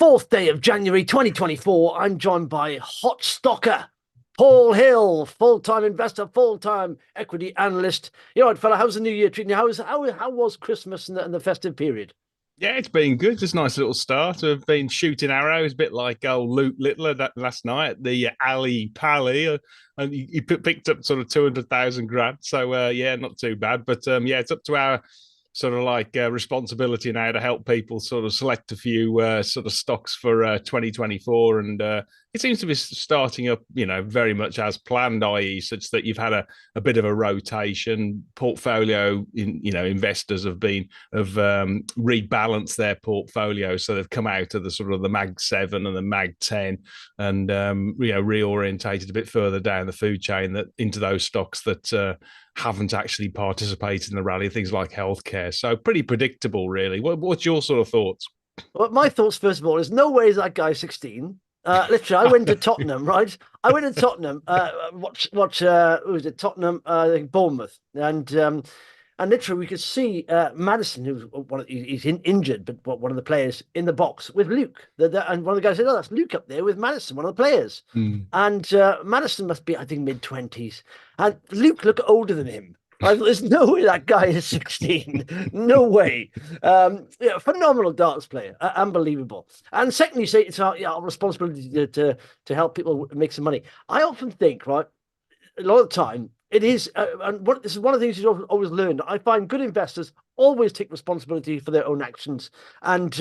4th day of January 2024. I'm joined by hot stocker Paul Hill, full-time investor, full-time equity analyst. You know what, fella, how's the new year treating you? How was Christmas and the festive period? Yeah, it's been good. Just a nice little start. I've been shooting arrows, a bit like old Luke Littler that last night at the Ali Pally, and he picked up sort of 200,000 grand. So yeah, not too bad. But yeah, it's up to our sort of like responsibility now to help people sort of select a few sort of stocks for 2024, and it seems to be starting up, very much as planned, i.e., such that you've had a bit of a rotation portfolio. Investors have rebalanced their portfolio, so they've come out of the sort of the Mag 7 and the Mag 10, and reorientated a bit further down the food chain into those stocks that haven't actually participated in the rally, things like healthcare. So pretty predictable, really. What's your sort of thoughts? Well, my thoughts, first of all, is no way is that guy 16. Literally, I went to Tottenham, right? I went to Tottenham, watch who was it? Tottenham, Bournemouth. And literally we could see Madison, who's he's injured, but one of the players in the box with Luke. And one of the guys said, "Oh, that's Luke up there with Madison, one of the players." And Madison must be, I think, mid-20s. And Luke looked older than him. There's no way that guy is 16. No way. Phenomenal darts player. Unbelievable. And secondly, you say it's our responsibility to help people make some money. I often think, right, a lot of the time, it is, this is one of the things you've always learned. I find good investors always take responsibility for their own actions. And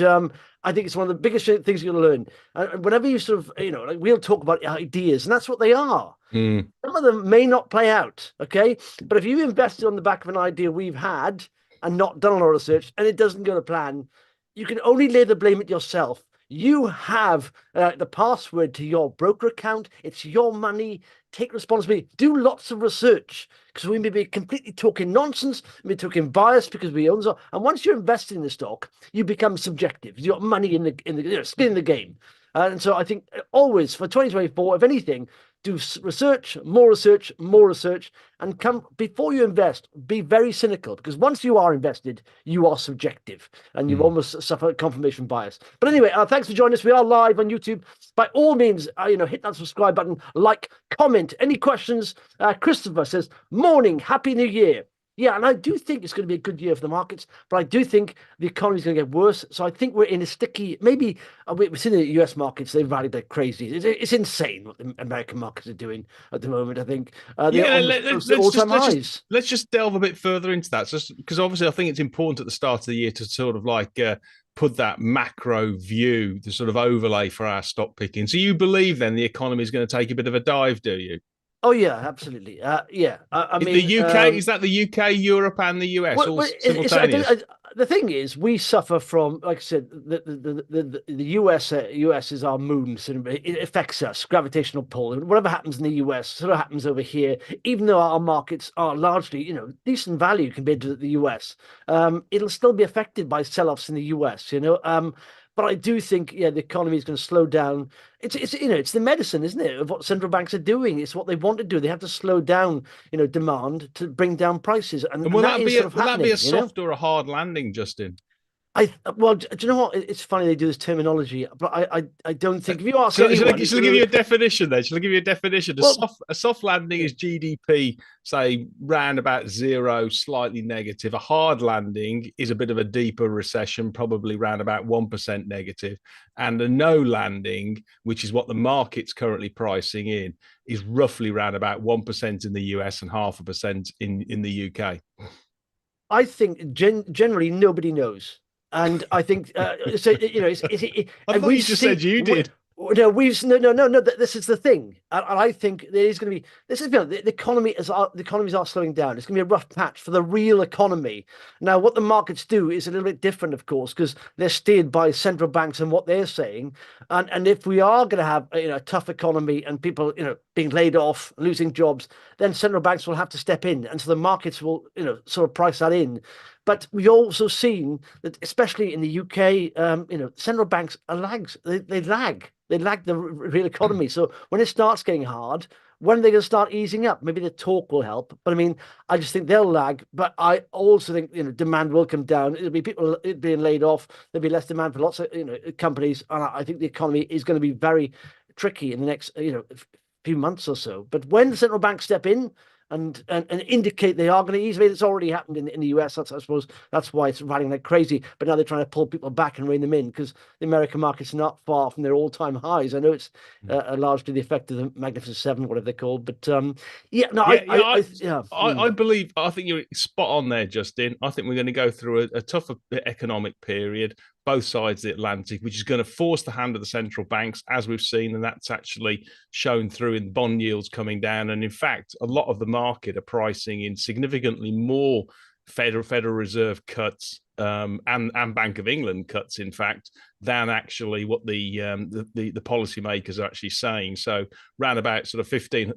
I think it's one of the biggest things you're going to learn. Whenever you sort of, like we'll talk about ideas, and that's what they are. Some of them may not play out, okay? But if you invested on the back of an idea we've had and not done a lot of research, and it doesn't go to plan, you can only lay the blame at yourself. You have the password to your broker account. It's your money. Take responsibility. Do lots of research, because we may be completely talking nonsense, maybe talking bias because we own. And once you're invested in the stock, you become subjective. You got money in the skin in the game. And so I think always for 2024, if anything, do research, more research, more research, and come before you invest, be very cynical, because once you are invested, you are subjective and you've almost suffered confirmation bias. But anyway, thanks for joining us. We are live on YouTube. By all means, hit that subscribe button, like, comment. Any questions? Christopher says, "Morning, Happy New Year." Yeah, and I do think it's going to be a good year for the markets, but I do think the economy is going to get worse. So I think we're in a sticky, maybe we've seen the US markets, they've rallied like crazy. It's insane what the American markets are doing at the moment, I think. Let's just delve a bit further into that, just because obviously I think it's important at the start of the year to sort of like put that macro view, the sort of overlay for our stock picking. So you believe then the economy is going to take a bit of a dive, do you? Oh yeah, absolutely. Yeah, I mean, the UK is that the UK, Europe, and the US all simultaneous? The thing is, we suffer from, like I said, the US is our moon. It affects us, gravitational pull. Whatever happens in the US sort of happens over here. Even though our markets are largely, decent value compared to the US, it'll still be affected by sell-offs in the US. But I do think, the economy is going to slow down. It's the medicine, isn't it, of what central banks are doing? It's what they want to do. They have to slow down, demand to bring down prices. And will that be a soft or a hard landing, Justin? Well, do you know what? It's funny they do this terminology, but I don't think if you ask anyone, shall I give you a definition then? Shall I give you a definition? A soft landing is GDP, say, round about zero, slightly negative. A hard landing is a bit of a deeper recession, probably round about 1% negative. And a no landing, which is what the market's currently pricing in, is roughly round about 1% in the US and 0.5% in the UK. I think generally nobody knows. And I think so. I thought you just said you did. No, no. This is the thing, and I think there is going to be. This is the economy the economies are slowing down. It's going to be a rough patch for the real economy. Now, what the markets do is a little bit different, of course, because they're steered by central banks and what they're saying. And if we are going to have a tough economy and people being laid off, losing jobs, then central banks will have to step in, and so the markets will sort of price that in. But we've also seen that, especially in the UK, central banks are lags. They lag. They lag the real economy. So when it starts getting hard, when are they going to start easing up? Maybe the talk will help, but I mean, I just think they'll lag. But I also think demand will come down. It'll be people being laid off. There'll be less demand for lots of companies, and I think the economy is going to be very tricky in the next few months or so. But when the central banks step in and indicate they are going to ease, I mean, it's already happened in the US. I suppose that's why it's running like crazy. But now they're trying to pull people back and rein them in because the American market's not far from their all-time highs. I know it's largely the effect of the Magnificent Seven, whatever they're called. But yeah, no, Yeah, yeah, yeah. I believe. I think you're spot on there, Justin. I think we're going to go through a tougher economic period, both sides of the Atlantic, which is going to force the hand of the central banks, as we've seen, and that's actually shown through in bond yields coming down. And in fact, a lot of the market are pricing in significantly more Federal Reserve cuts and Bank of England cuts, in fact, than actually what the policymakers are actually saying. So, round about sort of 15,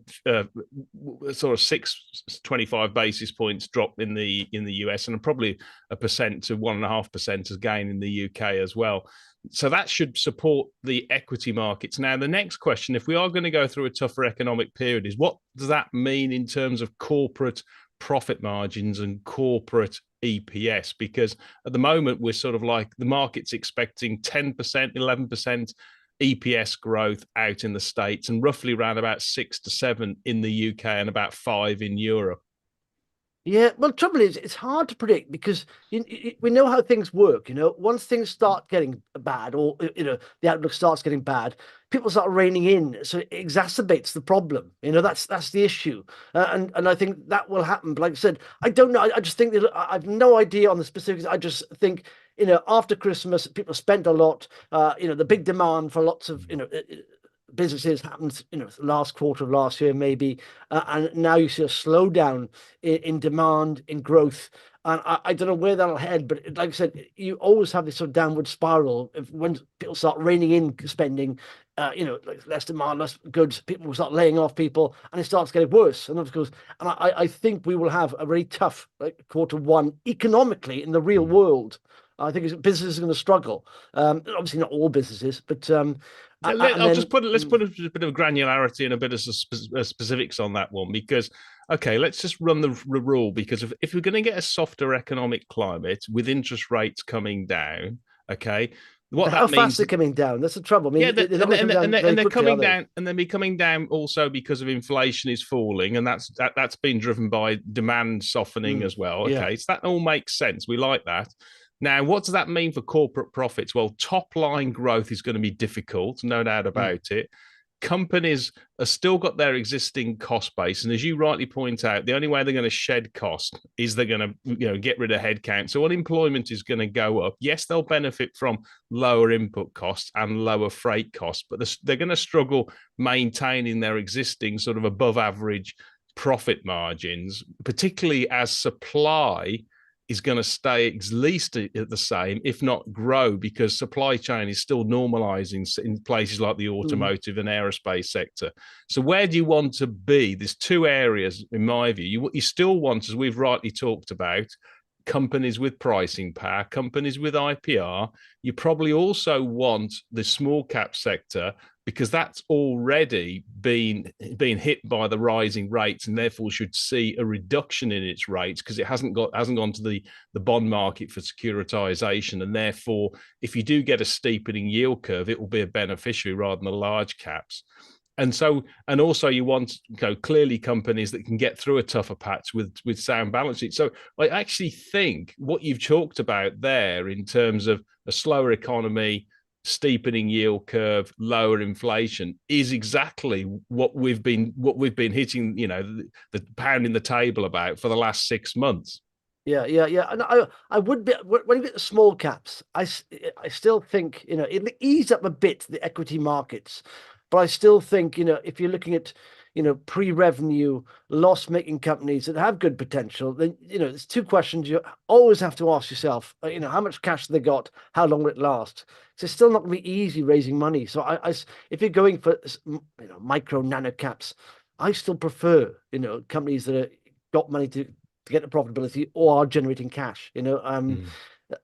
sort of 625 basis points drop in the US, and probably 1% to 1.5% as gain in the UK as well. So that should support the equity markets. Now, the next question, if we are going to go through a tougher economic period, is what does that mean in terms of corporate profit margins and corporate EPS? Because at the moment, we're sort of like the market's expecting 10%, 11% EPS growth out in the States and roughly around about 6 to 7 in the UK and about 5 in Europe. Yeah, well, the trouble is, it's hard to predict because we know how things work. Once things start getting bad, or the outlook starts getting bad, people start reining in, so it exacerbates the problem. That's the issue, and I think that will happen. But like I said, I don't know. I just think that I have no idea on the specifics. I just think after Christmas, people spent a lot. The big demand for lots of businesses happened, last quarter of last year, maybe. And now you see a slowdown in demand, in growth. And I don't know where that'll head, but like I said, you always have this sort of downward spiral when people start reining in spending, like less demand, less goods, people will start laying off people, and it starts getting worse. And of course, and I think we will have a very tough quarter one economically in the real world. I think businesses are going to struggle. Obviously, not all businesses, but Let's put a bit of granularity and a bit of specifics on that one, because okay, let's just run the rule, because if we're going to get a softer economic climate with interest rates coming down, okay, what how that means, fast they're coming down. That's the trouble. I mean, yeah, they're not coming down very and they're quickly, coming are they? down, and they're coming down also because of inflation is falling, and that's been driven by demand softening as well. Yeah. Okay, so that all makes sense. We like that. Now, what does that mean for corporate profits? Well, top line growth is going to be difficult, no doubt about it. Companies have still got their existing cost base, and as you rightly point out, the only way they're going to shed cost is they're going to get rid of headcount. So unemployment is going to go up. Yes, they'll benefit from lower input costs and lower freight costs, but they're going to struggle maintaining their existing sort of above average profit margins, particularly as supply is going to stay at least at the same, if not grow, because supply chain is still normalizing in places like the automotive and aerospace sector. So where do you want to be? There's two areas, in my view. You still want, as we've rightly talked about, companies with pricing power, companies with IPR. You probably also want the small cap sector, because that's already been hit by the rising rates, and therefore should see a reduction in its rates because it hasn't gone to the bond market for securitization, and therefore, if you do get a steepening yield curve, it will be a beneficiary rather than the large caps. And also you want clearly companies that can get through a tougher patch with sound balance sheets. So I actually think what you've talked about there in terms of a slower economy, steepening yield curve, lower inflation is exactly what we've been hitting, the pounding the table about for the last 6 months. Yeah. And I would be, when you get the small caps, I still think, it eased up a bit the equity markets, but I still think, if you're looking at, pre-revenue loss-making companies that have good potential, then, there's two questions you always have to ask yourself. How much cash have they got? How long will it last? So it's still not going to be easy raising money. So if you're going for, micro nano caps, I still prefer, companies that have got money to get the profitability or are generating cash.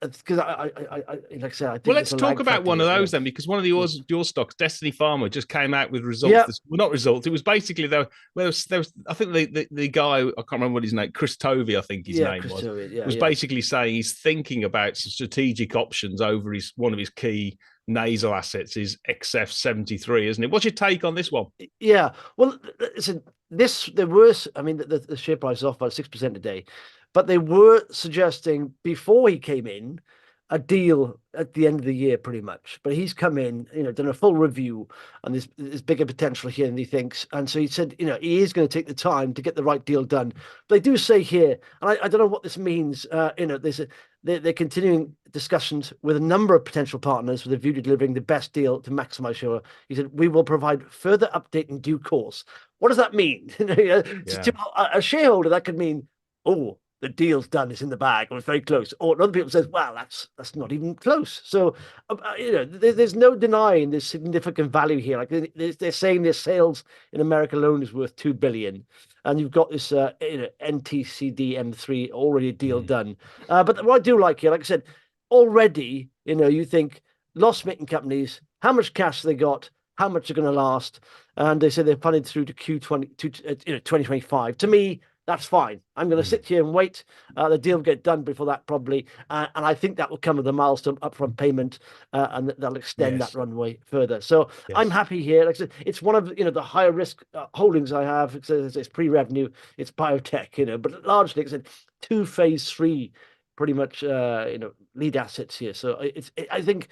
because like I said, I Well, think there's let's a talk lag about factor one of here. those then, because one of the Mm. your stocks, Destiny Pharma, just came out with results. Yeah, This well, not results. It was basically there was I think the guy, I can't remember what his name, Chris Tovey, I think his yeah, name Christopher, yeah, was yeah. basically saying he's thinking about some strategic options over his one of his key nasal assets is XF73, isn't it? What's your take on this one? Yeah. Well, listen, there were, I mean, the share price is off by 6% a day, but they were suggesting before he came in a deal at the end of the year, pretty much. But he's come in, done a full review, and there's bigger potential here than he thinks. And so he said, he is going to take the time to get the right deal done. But they do say here, and I don't know what this means, they're continuing discussions with a number of potential partners with a view to delivering the best deal to maximize shareholder. He said, we will provide further update in due course. What does that mean? To Yeah. a shareholder, that could mean, oh, the deal's done, it's in the bag, or it's very close. Or other people says, well, that's not even close. So, there's no denying there's significant value here. Like they're saying their sales in America alone is worth 2 billion. And you've got this NTCD M3 already a deal Mm. done. But what I do like here, like I said, already, you think loss-making companies, how much cash they got, how much they're going to last, and they say they're planning through to Q20 to 2025. To me, that's fine. I'm going to Mm. sit here and wait. The deal will get done before that probably, and I think that will come with a milestone upfront payment, and that'll extend that Yes. runway further. So I'm Yes. happy here. Like I said, it's one of the higher risk holdings I have. It's pre-revenue, it's biotech, but largely, like I said, two phase 3 pretty much lead assets here. So I think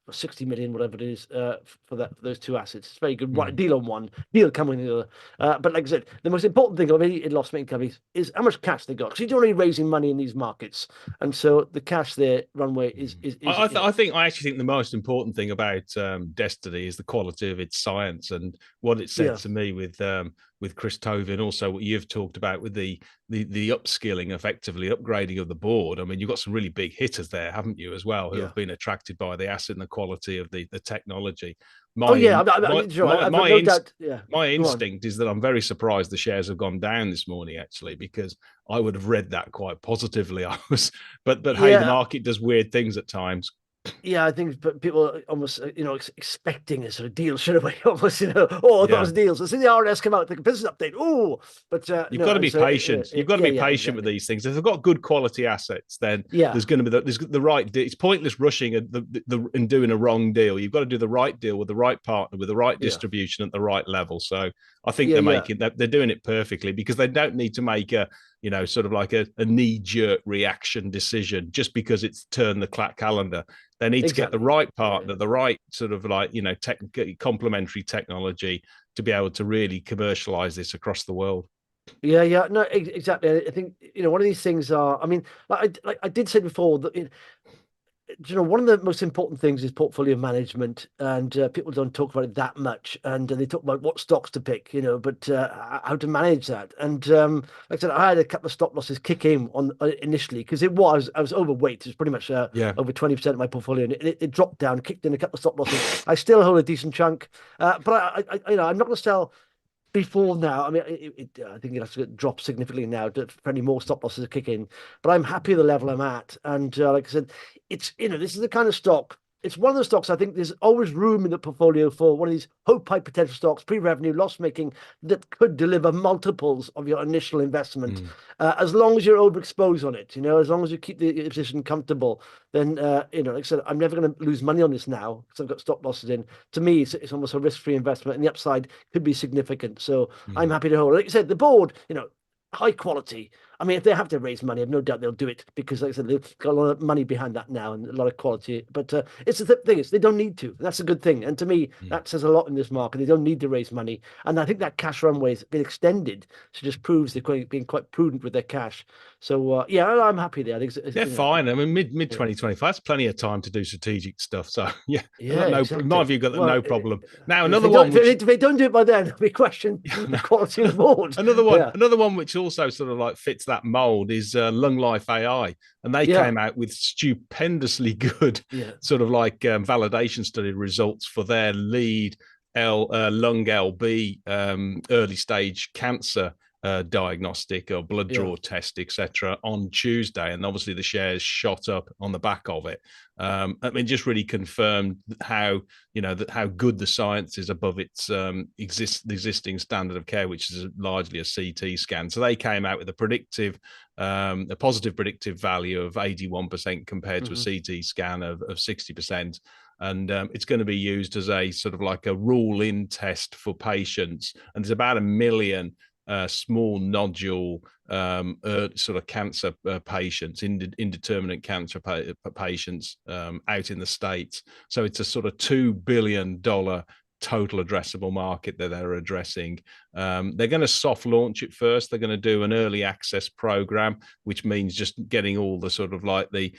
60 million, whatever it is, for those two assets. It's very good. Mm. Deal on one, deal coming in the other. But like I said, the most important thing of any loss-making companies is how much cash they got, because you're already raising money in these markets, and so the cash there runway I actually think the most important thing about Destiny is the quality of its science and what it said yeah, to me with Chris Tovey, and also what you've talked about with the upskilling, effectively upgrading of the board. I mean, you've got some really big hitters there, haven't you, as well, who yeah. have been attracted by the asset and the quality of the technology. Oh My yeah, sure. my I've got my no doubt. Yeah, my go on. instinct is that I'm very surprised the shares have gone down this morning, actually, because I would have read that quite positively. But hey, the Yeah, market does weird things at times. yeah, I think people are almost, expecting a sort of deal straight away, almost, oh, I thought it Yeah. was deals. I see the RNS come out, the business update. Oh, but You've no, got to and be so patient. You've got to yeah, be yeah, patient with exactly. these things. If they've got good quality assets, then Yeah, there's going to be there's the right. It's pointless rushing and doing a wrong deal. You've got to do the right deal with the right partner, with the right yeah, distribution at the right level. So I think yeah, yeah, they're doing it perfectly, because they don't need to make a sort of like a knee jerk reaction decision just because it's turned the calendar. They need to get the exactly. right Yeah, partner, the right sort of like complementary technology to be able to really commercialize this across the world. yeah, yeah. No, exactly. I think one of these things are. I mean, like I did say before that. One of the most important things is portfolio management, and people don't talk about it that much. And they talk about what stocks to pick, but how to manage that. And like I said, I had a couple of stop losses kick in on initially because I was overweight. It was pretty much Yeah. over 20% of my portfolio, and it dropped down, kicked in a couple of stop losses. I still hold a decent chunk, but I'm not going to sell before now. I mean, I think it has to drop significantly now for any more stop losses to kick in. But I'm happy at the level I'm at. And like I said, this is the kind of stock. It's one of those stocks I think there's always room in the portfolio for one of these hope high potential stocks, pre-revenue, loss-making, that could deliver multiples of your initial investment. Mm. As long as you're overexposed on it, as long as you keep the position comfortable, then, like I said, I'm never going to lose money on this now because I've got stop losses in. To me, it's almost a risk-free investment, and the upside could be significant. So I'm Mm. happy to hold. Like you said, the board, high quality. I mean, if they have to raise money, I've no doubt they'll do it because, like I said, they've got a lot of money behind that now and a lot of quality. But it's the thing is they don't need to. That's a good thing. And to me, Mm. that says a lot in this market. They don't need to raise money, and I think that cash runway has been extended, so just proves they're being quite prudent with their cash. So yeah, I'm happy there. I think They're fine. I mean, mid yeah, 2025, that's plenty of time to do strategic stuff. So yeah, I've yeah, got no, in my exactly. view, got Well, no problem. Now if another they don't, one which if they don't do it by then, we question the quality of the board. Yeah, another one which also sort of like fits that mold is Lunglife AI, and they yeah, came out with stupendously good yeah, sort of like validation study results for their lead lung LB early stage cancer diagnostic or blood Yeah. draw test, etc., on Tuesday, and obviously the shares shot up on the back of it. I mean, just really confirmed how how good the science is above its existing standard of care, which is largely a CT scan. So they came out with a positive predictive value of 81% compared to a CT scan of 60%. And it's going to be used as a sort of like a rule-in test for patients. And there's about 1 million small nodule sort of cancer patients, indeterminate cancer patients out in the States. So it's a sort of $2 billion total addressable market that they're addressing. They're going to soft launch it first. They're going to do an early access program, which means just getting all the sort of like the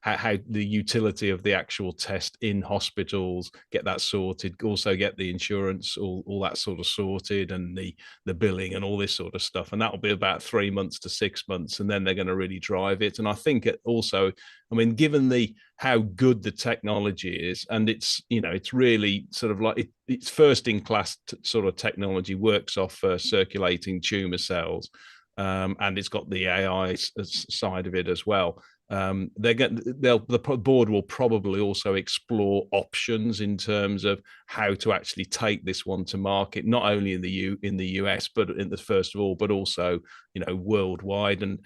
how the utility of the actual test in hospitals, get that sorted. Also get the insurance, all that sort of sorted, and the billing and all this sort of stuff. And that'll be about 3 months to 6 months, and then they're going to really drive it. And I think it also, I mean, given how good the technology is, and it's really sort of like it's first in class sort of technology, works off circulating tumor cells, and it's got the AI side of it as well. The board will probably also explore options in terms of how to actually take this one to market, not only in the US, but first of all, but also worldwide. And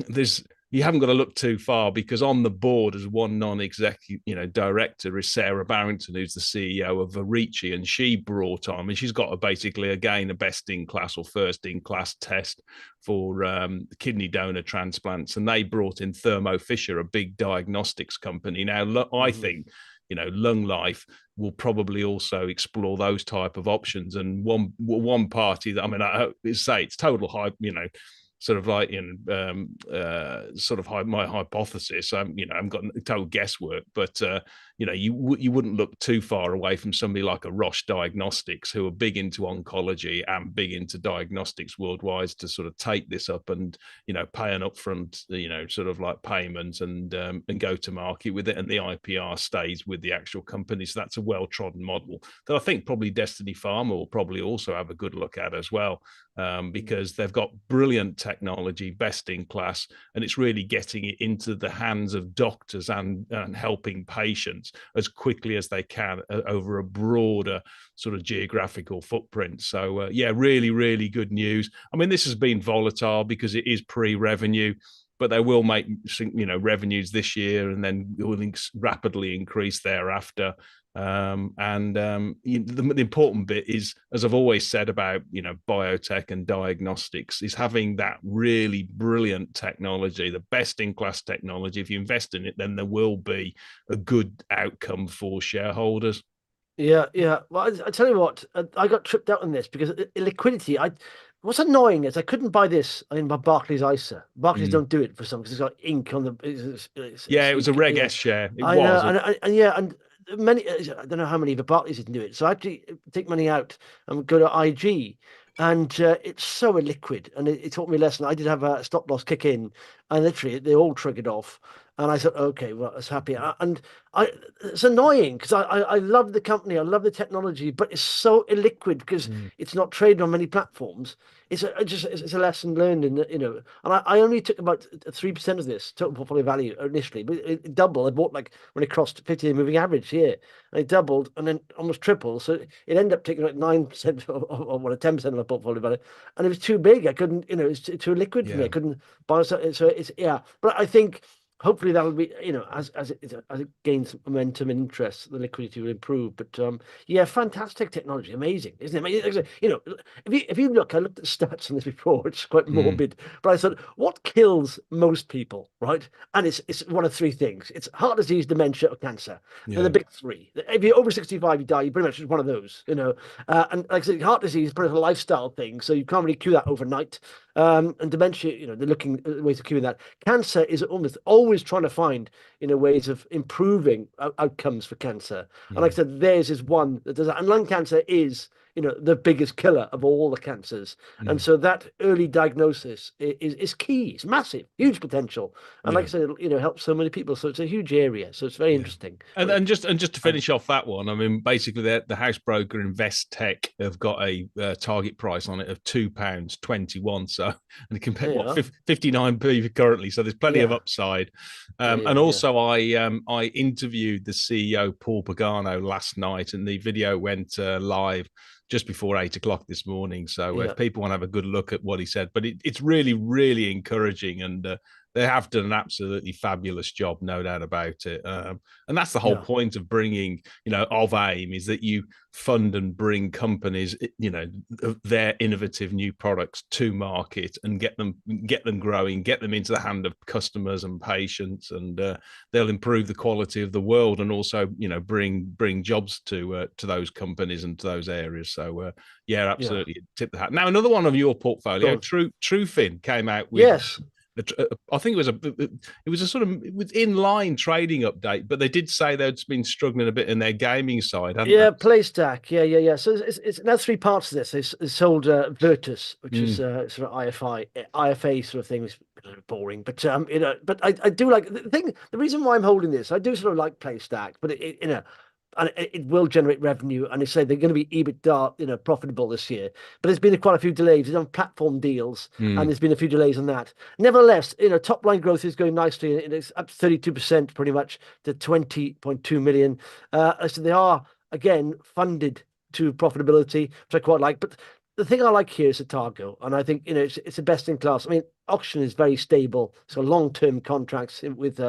there's you haven't got to look too far, because on the board as one non-executive director is Sarah Barrington, who's the CEO of Verici, and she brought on, and she's got basically again a best in class or first in class test for kidney donor transplants, and they brought in Thermo Fisher, a big diagnostics company. Now I think Lunglife will probably also explore those type of options, and one party that, I mean, I say it's total hype, sort of like my hypothesis. I'm got total guesswork, but you wouldn't look too far away from somebody like a Roche Diagnostics, who are big into oncology and big into diagnostics worldwide, to sort of take this up and pay an upfront sort of like payment and go to market with it, and the IPR stays with the actual company. So that's a well trodden model that I think probably Destiny Pharma will probably also have a good look at as well, because they've got brilliant technology, best in class, and it's really getting it into the hands of doctors and helping patients as quickly as they can over a broader sort of geographical footprint. So really, really good news. I mean, this has been volatile because it is pre-revenue, but they will make revenues this year and then will rapidly increase thereafter. The important bit is, as I've always said about biotech and diagnostics, is having that really brilliant technology, the best in class technology. If you invest in it, then there will be a good outcome for shareholders. Yeah, yeah. Well, I tell you what, I got tripped out on this because liquidity. What's annoying is I couldn't buy this in my Barclays ISA. Barclays don't do it for some, because it's got ink on the. Yeah, it was a ink, Reg S share. It I know, was. and yeah, and many. I don't know how many, but Barclays didn't do it. So I actually take money out and go to IG, and it's so illiquid, and it taught me a lesson. I did have a stop loss kick in, and literally they all triggered off. And I said, okay, well, I was happy. And it's annoying because I love the company, I love the technology, but it's so illiquid because it's not traded on many platforms. It's a lesson learned And I only took about 3% of this total portfolio value initially, but it doubled. I bought like when it crossed 50-day moving average here, and it doubled and then almost tripled. So it ended up taking like 9% or what, 10% of my portfolio value, and it was too big. I couldn't, it's too liquid for me. I couldn't buy. So it's but I think hopefully that will be, as it gains momentum and interest, the liquidity will improve. But yeah, fantastic technology, amazing, isn't it? If you look, I looked at stats on this before, which is quite morbid, but I thought, what kills most people, right? And it's one of three things: it's heart disease, dementia, or cancer. They're the big three. If you're over 65, you die. You pretty much is one of those, And like I said, heart disease is pretty much a lifestyle thing, so you can't really cure that overnight. And dementia, they're looking at ways of curing that. Cancer is almost always trying to find, ways of improving outcomes for cancer. And like I Mm. said, theirs is one that does that. And lung cancer is, the biggest killer of all the cancers. And Mm. so that early diagnosis is key. It's massive, huge potential. And like Yeah. I said, it helps so many people. So it's a huge area. So it's very Yeah. interesting. And just to And finish off that one, I mean, basically, the house broker Investec have got a target price on it of £2.21. So, and it can pay there you what are. 59p currently. So there's plenty of Yeah. upside. Yeah. And Yeah. Yeah. also, I interviewed the CEO Paul Pagano last night, and the video went live just before 8 o'clock this morning. So if Yeah. people want to have a good look at what he said, but it's really, really encouraging, and they have done an absolutely fabulous job, no doubt about it. And that's the whole Yeah. point of bringing, of AIM, is that you fund and bring companies, their innovative new products to market and get them growing, get them into the hand of customers and patients, and they'll improve the quality of the world, and also, bring jobs to those companies and to those areas. So yeah, Yeah. absolutely, tip the hat. Now, another one of your Go portfolio, on. Trufin, came out with. Yes. I think it was a sort of, it was inline trading update, but they did say they'd been struggling a bit in their gaming side, hadn't they? Yeah, PlayStack. Yeah, yeah, yeah. So it's now three parts of this. It's sold Virtus, which is Mm, sort of IFA sort of thing, which is a little bit boring. But but I do like the thing. The reason why I'm holding this, I do sort of like PlayStack, but and it will generate revenue. And they say they're going to be EBITDA, profitable this year. But there's been quite a few delays. They've done platform deals, and mm, there's been a few delays on that. Nevertheless, top line growth is going nicely. And it's up 32% pretty much to 20.2 million. So they are again funded to profitability, which I quite like. But the thing I like here is Otago, and I think it's a best in class. I mean, auction is very stable, so long-term contracts with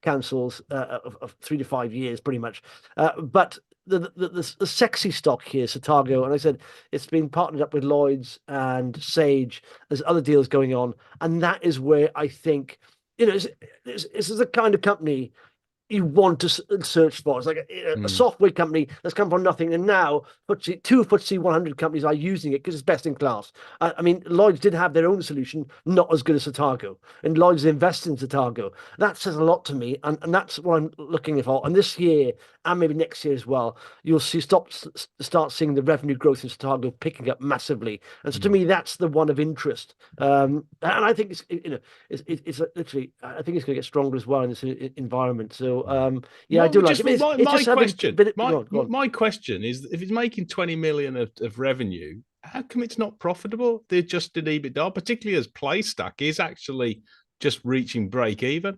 councils of 3 to 5 years, pretty much. But the sexy stock here is Otago, and I said it's been partnered up with Lloyd's and Sage. There's other deals going on, and that is where I think this is the kind of company you want to search for. It's like a mm, software company that's come from nothing, and now two FTSE 100 companies are using it because it's best in class. I mean, Lloyd's did have their own solution, not as good as Otago, and Lloyd's invested in Otago. That says a lot to me, and that's what I'm looking for. And this year, and maybe next year as well, you'll start seeing the revenue growth in Otago picking up massively. And so to mm. me, that's the one of interest. And I think it's literally, I think it's going to get stronger as well in this environment. So Yeah. yeah, I do like Just it. But it's my just having question, been my go on, go on. my question is, if it's making 20 million of revenue, how come it's not profitable? The adjusted EBITDA, particularly as PlayStack is actually just reaching break even.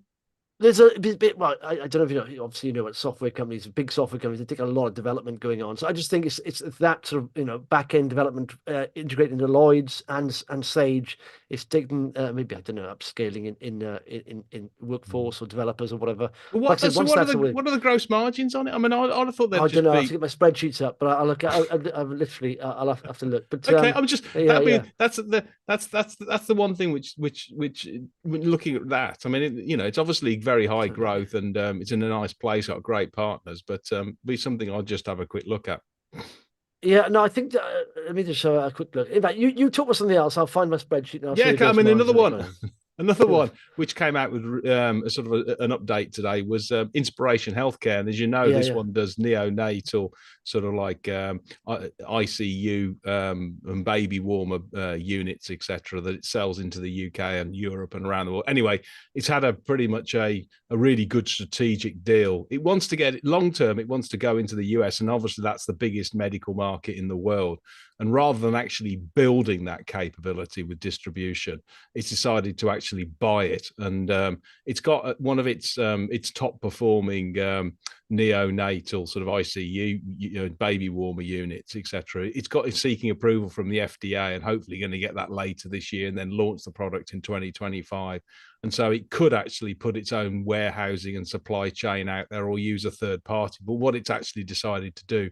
There's a bit. Well, I don't know if obviously what software companies, big software companies, they take a lot of development going on. So I just think it's that sort of back end development integrated into Lloyd's and Sage. It's taking maybe I don't know upscaling in workforce or developers or whatever. But Like I what said, so once what are that's the away, what are the gross margins on it? I mean, I'd have thought they'd I don't just know. I have to be get my spreadsheets up, but I'll look. I'll literally. I'll have to look. But okay. I'm just yeah, that yeah, be that's the one thing which when looking at that. I mean, it's obviously very high absolutely. growth, and it's in a nice place, got great partners, but be something I'll just have a quick look at. Yeah, no, I think that, let me just show a quick look. In fact, you talk about something else. I'll find my spreadsheet and I'll show Yeah, you I gross mean, margins another and it's one, fine. another Go on. one which came out with a sort of an update today was Inspiration Healthcare, and as you know, Yeah, this yeah. one does neonatal sort of like ICU and baby warmer units, etc., that it sells into the UK and Europe and around the world. Anyway, it's had a pretty much a really good strategic deal. It wants to get long term. It wants to go into the US, and obviously that's the biggest medical market in the world. And rather than actually building that capability with distribution, it's decided to actually buy it, and it's got one of its top performing neonatal sort of ICU, baby warmer units, etc. It's seeking approval from the FDA, and hopefully going to get that later this year, and then launch the product in 2025. And so it could actually put its own warehousing and supply chain out there, or use a third party. But what it's actually decided to do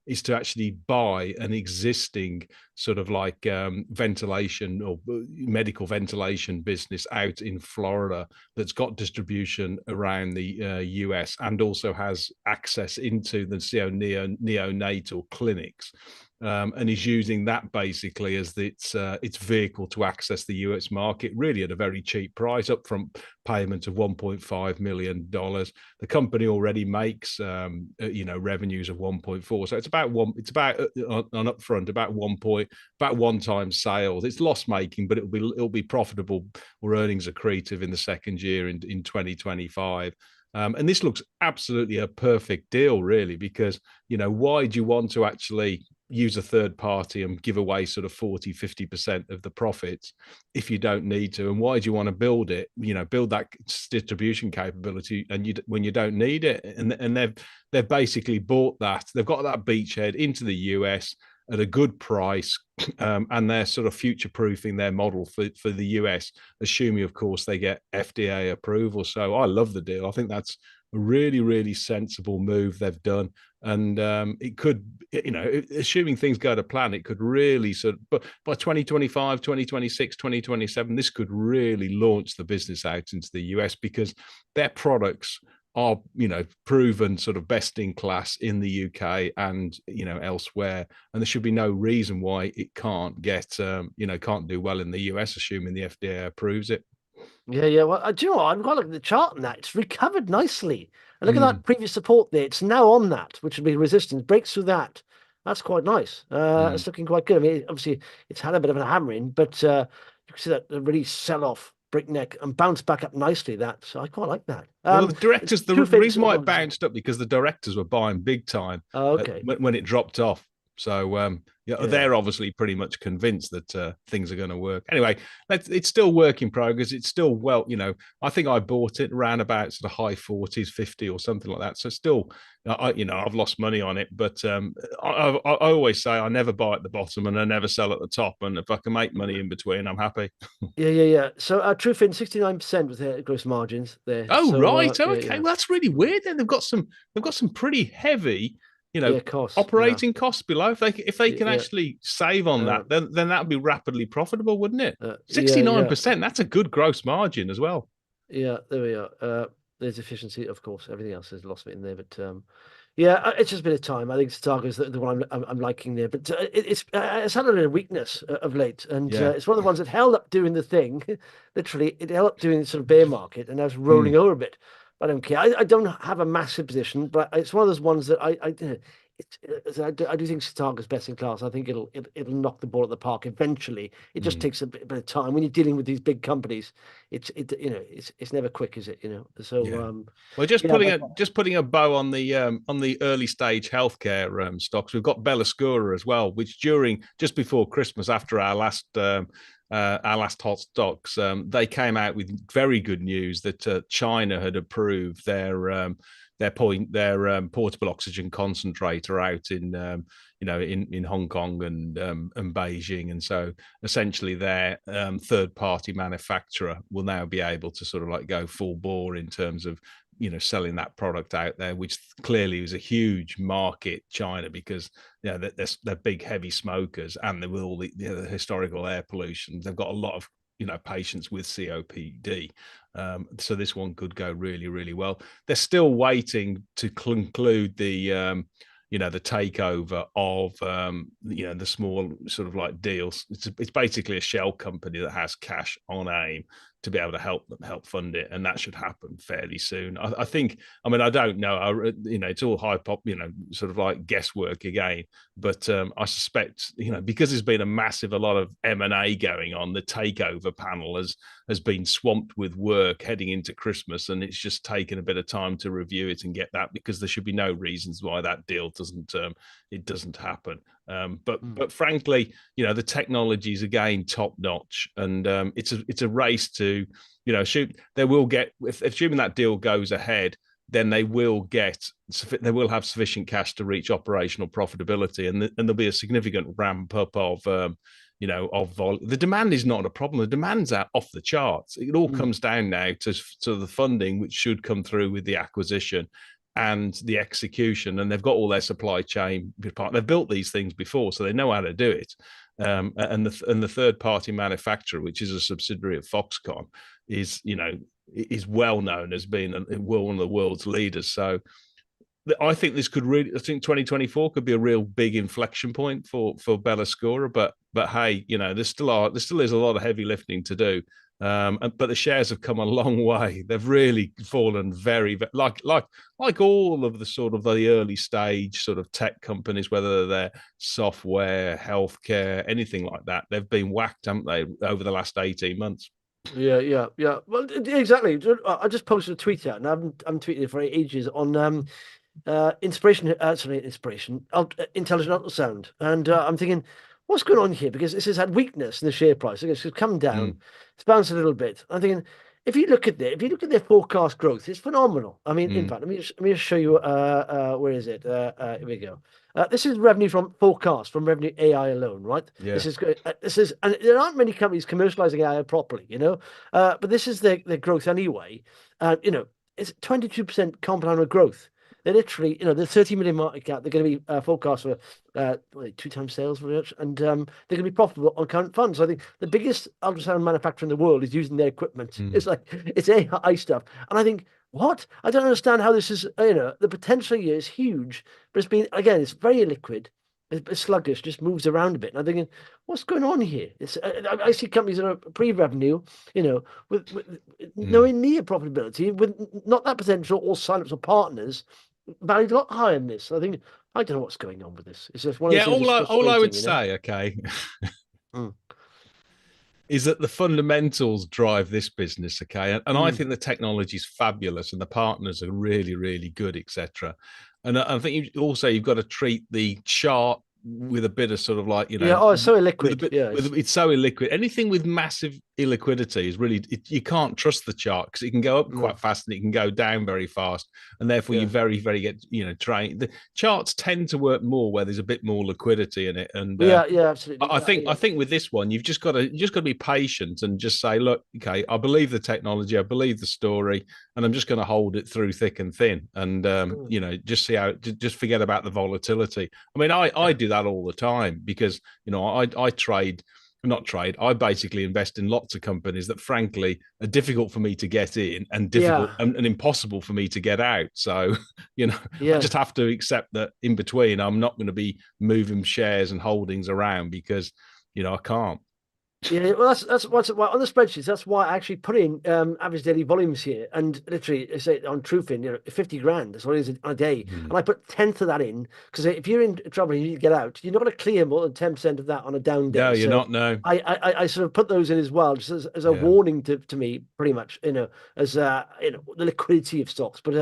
is to actually buy an existing sort of like ventilation or medical ventilation business out in Florida that's got distribution around the US, and also has access into the neonatal clinics. and is using that basically as its vehicle to access the US market, really at a very cheap price, upfront payment of $1.5 million. The company already makes revenues of 1.4, so it's about on upfront about about 1 time sales. It's loss making, but it'll be profitable or earnings accretive in the second year in 2025. And this looks absolutely a perfect deal, really, because why do you want to actually use a third party and give away sort of 40-50% of the profits if you don't need to? And why do you want to build that distribution capability when you don't need it? And they've basically bought that. They've got that beachhead into the US at a good price, and they're sort of future-proofing their model for the US, assuming, of course, they get FDA approval. So I love the deal. I think that's a really, really sensible move they've done. And it could, assuming things go to plan, it could really but by 2025, 2026, 2027, this could really launch the business out into the US, because their products are proven sort of best in class in the UK and elsewhere, and there should be no reason why it can't can't do well in the US, assuming the FDA approves it. Yeah. Well, do you know what? I'm quite looking at the chart and that it's recovered nicely. And look at that previous support there. It's now on that, which would be resistance. Breaks through that. That's quite nice. It's looking quite good. I mean, obviously, it's had a bit of a hammering, but you can see that really sell off breakneck and bounce back up nicely. That, so I quite like that. Well, the Trufin reason why sort it of bounced up, because the directors were buying big time okay. when it dropped off. So Yeah. they're obviously pretty much convinced that things are going to work. Anyway, it's still work in progress. It's still I think I bought it around about sort of high 40s, 50 or something like that. So still, I've lost money on it, but I always say I never buy at the bottom and I never sell at the top. And if I can make money in between, I'm happy. Yeah. So Trufin 69% with their gross margins there. Oh, So right. Oh, okay. yeah. Well, that's really weird. Then they've got some pretty heavy, Yeah, costs. Yeah. operating costs below. If they can Yeah. actually save on that, then that would be rapidly profitable, wouldn't it? Yeah. 69%. That's a good gross margin as well. Yeah, there we are. There's efficiency, of course. Everything else is lost of it in there, but yeah, it's just a bit of time. I think Starga's the one I'm liking there, but it's had a little weakness of late, and Yeah. it's one of the ones that held up doing the thing. Literally, it held up doing the sort of bear market, and now it's rolling over a bit. I don't care. I don't have a massive position, but it's one of those ones that I do think Starga's best in class. I think it'll knock the ball at the park eventually. It just takes a bit of time when you're dealing with these big companies. It's never quick, is it? So Yeah. Well, just yeah, putting a bow on the early stage healthcare stocks. We've got Belluscura as well, which just before Christmas, after our last hot stocks, they came out with very good news that China had approved their portable oxygen concentrator out in Hong Kong and Beijing, and so essentially their third party manufacturer will now be able to sort of like go full bore in terms of selling that product out there, which clearly is a huge market, China, because they're big heavy smokers, and with all the historical air pollution, they've got a lot of patients with COPD. So this one could go really, really well. They're still waiting to conclude the takeover of the small sort of like deals. It's basically a shell company that has cash on AIM to be able to help fund it, and that should happen fairly soon. I think. I mean, I don't know. It's all high pop. Sort of like guesswork again. But I suspect, because there's been a lot of M&A going on, the takeover panel has been swamped with work heading into Christmas, and it's just taken a bit of time to review it and get that, because there should be no reasons why that deal doesn't happen. But frankly, the technology is again top notch, and it's a race to shoot. They will get, if assuming that deal goes ahead, then they will have sufficient cash to reach operational profitability, and there'll be a significant ramp up of the demand is not a problem. The demand's out off the charts. It all comes down now to the funding, which should come through with the acquisition and the execution. And they've got all their supply chain. They've built these things before, so they know how to do it. And the third party manufacturer, which is a subsidiary of Foxconn, is well known as being one of the world's leaders. So I think this could really. I think 2024 could be a real big inflection point for Belluscura. But hey, there still is a lot of heavy lifting to do. But the shares have come a long way. They've really fallen like all of the sort of the early stage sort of tech companies, whether they're software, healthcare, anything like that. They've been whacked, haven't they, over the last 18 months? Yeah. Well, exactly. I just posted a tweet out, and I haven't tweeted it for ages on intelligent ultrasound, and I'm thinking, what's going on here? Because this has had weakness in the share price. It's come down, Mm, it's bounced a little bit. I'm thinking, if you look at their forecast growth, it's phenomenal. I mean, in mm, fact, let me just show you. Where is it? Here we go. This is revenue from forecast from Revenue AI alone, right? yeah. And there aren't many companies commercializing AI properly, but this is their growth anyway. It's 22% compound annual growth. They're literally, the 30 million market cap. They're going to be forecast for 2 times sales, very much, and they're going to be profitable on current funds. So I think the biggest ultrasound manufacturer in the world is using their equipment. Mm, It's AI stuff, and I think, what? I don't understand how this is. The potential here is huge, but it's very illiquid. It's sluggish, just moves around a bit. And I'm thinking, what's going on here? I see companies that are pre-revenue, with mm. nowhere near profitability, with not that potential or sign-ups or partners valued a lot higher than this. I think, I don't know what's going on with this. It's just one of those Yeah, things that's all I would frustrating. say, okay, Mm, is that the fundamentals drive this business, okay? And I mm. think the technology is fabulous and the partners are really, really good, etc. And I think you've got to treat the chart with a bit of sort of like, Yeah. Oh, it's so with a illiquid. bit, Yeah. it's so illiquid. Anything with massive illiquidity is really, you can't trust the chart because it can go up No. quite fast and it can go down very fast. And therefore you Yeah. very, very get, trained. The charts tend to work more where there's a bit more liquidity in it. And Yeah. Yeah. Absolutely. I Yeah. think with this one, you've just got to be patient and just say, look, okay, I believe the technology, I believe the story, and I'm just going to hold it through thick and thin, and Mm, just see how. Just forget about the volatility. I mean, I yeah. do that all the time because I trade. Not trade. I basically invest in lots of companies that, frankly, are difficult for me to get in and difficult Yeah. and impossible for me to get out. So, I Yeah. just have to accept that in between, I'm not going to be moving shares and holdings around because I can't. Yeah, well, that's why on the spreadsheets. That's why I actually put in average daily volumes here, and literally, say on Trufin, 50 grand. That's what it is a day, Mm. and I put 10th of that in because if you're in trouble and you need to get out, you're not going to clear more than 10% of that on a down No, day. you're So not. No. I sort of put those in as well, just as a Yeah. warning to me, pretty much, as the liquidity of stocks. But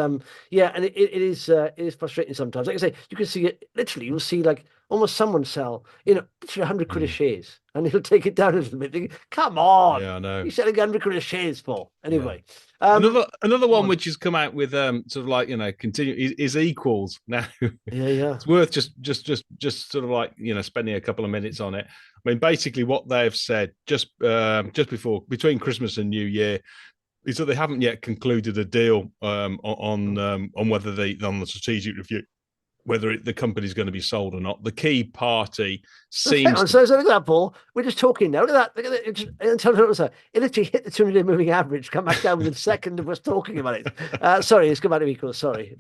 yeah, and it is frustrating sometimes. Like I say, you can see it literally. You'll see like almost someone sell, literally 100 quid of Mm. shares, and he'll take it down a little bit. Thinking, come on, Yeah, I know. you're selling 100 quid of shares for Yeah. anyway. Um, Another go one on. which has come out with sort of like continue is equals now. Yeah. It's worth just sort of like spending a couple of minutes on it. I mean, basically what they've said just before between Christmas and New Year is that they haven't yet concluded a deal on whether on the strategic review whether the company's going to be sold or not. The key party Hang seems on, to. so look at that, Paul. We're just talking now. Look at that. Look at it. It literally hit the 200-day moving average, come back down within a second of us talking about it. Sorry, it's come back to equals. Sorry.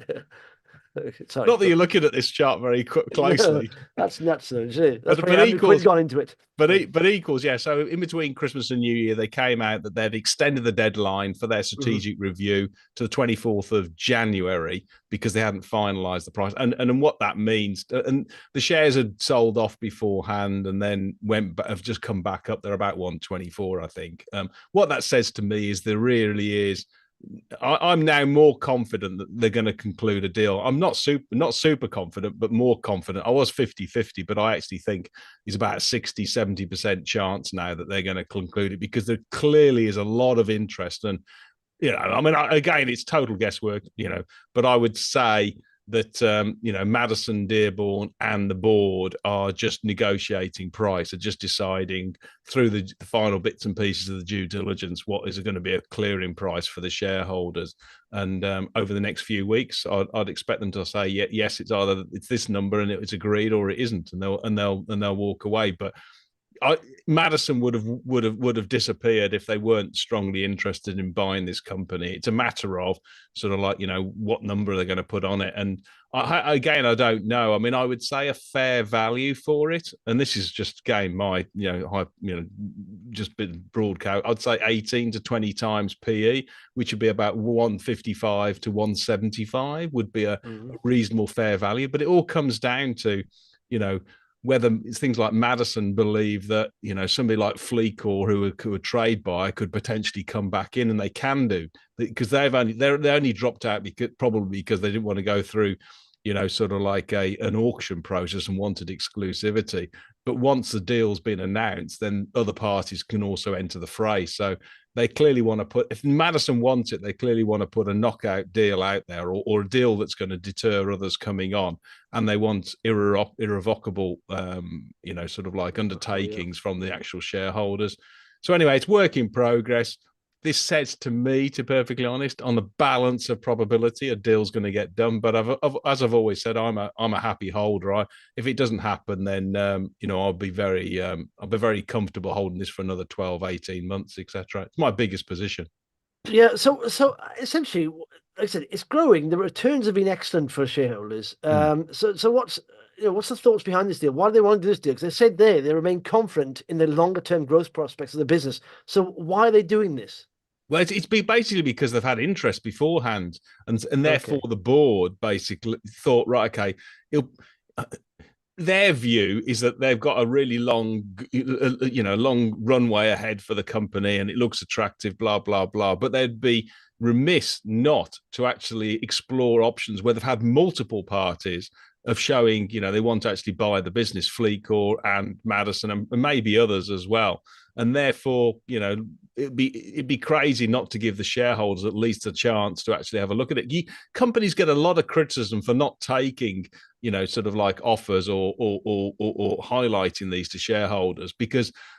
Sorry. Not that you're looking at this chart very No, closely, that's nuts, though. Isn't it? That's but probably but 100 quid equals gone into it. but equals, yeah. So in between Christmas and New Year, they came out that they've extended the deadline for their Mhm. strategic review to the 24th of January because they hadn't finalised the price and what that means. And the shares had sold off beforehand and then have just come back up. They're about 124, I think. What that says to me is there really is. I'm now more confident that they're going to conclude a deal. I'm not super confident, but more confident. I was 50-50, but I actually think it's about 60-70% chance now that they're going to conclude it because there clearly is a lot of interest. And I mean, again, it's total guesswork, but I would say that Madison Dearborn and the board are just negotiating price, are just deciding through the final bits and pieces of the due diligence what is going to be a clearing price for the shareholders. And over the next few weeks, I'd expect them to say, yes, it's either it's this number and it's agreed, or it isn't, and they'll walk away. But Madison would have disappeared if they weren't strongly interested in buying this company. It's a matter of sort of like, what number are they going to put on it, and again, I don't know. I mean, I would say a fair value for it, and this is just again my just been broadcast. I'd say 18 to 20 times PE, which would be about 155 to 175 would be a reasonable fair value. But it all comes down to, whether things like Madison believe that somebody like Fleecor who a trade buyer could potentially come back in, and they can do, because they only dropped out probably because they didn't want to go through sort of like an auction process and wanted exclusivity. But once the deal's been announced, then other parties can also enter the fray. So they clearly want to if Madison wants it, they clearly want to put a knockout deal out there, or a deal that's going to deter others coming on. And they want irrevocable, sort of like undertakings from the actual shareholders. So anyway, it's work in progress. This says to me, to be perfectly honest, on the balance of probability, a deal's going to get done. But as I've always said, I'm a happy holder. If it doesn't happen, then I'll be very comfortable holding this for another 12, 18 months, etc. It's my biggest position. Yeah, so essentially, like I said, it's growing. The returns have been excellent for shareholders. So what's the thoughts behind this deal? Why do they want to do this deal? Because they said they remain confident in the longer term growth prospects of the business. So why are they doing this? Well, it's been basically because they've had interest beforehand, and therefore the board basically thought, right, okay, their view is that they've got a really long, long runway ahead for the company, and it looks attractive, blah blah blah. But they'd be remiss not to actually explore options where they've had multiple parties of showing, they want to actually buy the business, Fleecor and Madison, and maybe others as well. And therefore, it'd be crazy not to give the shareholders at least a chance to actually have a look at it. Companies get a lot of criticism for not taking, sort of like offers or highlighting these to shareholders,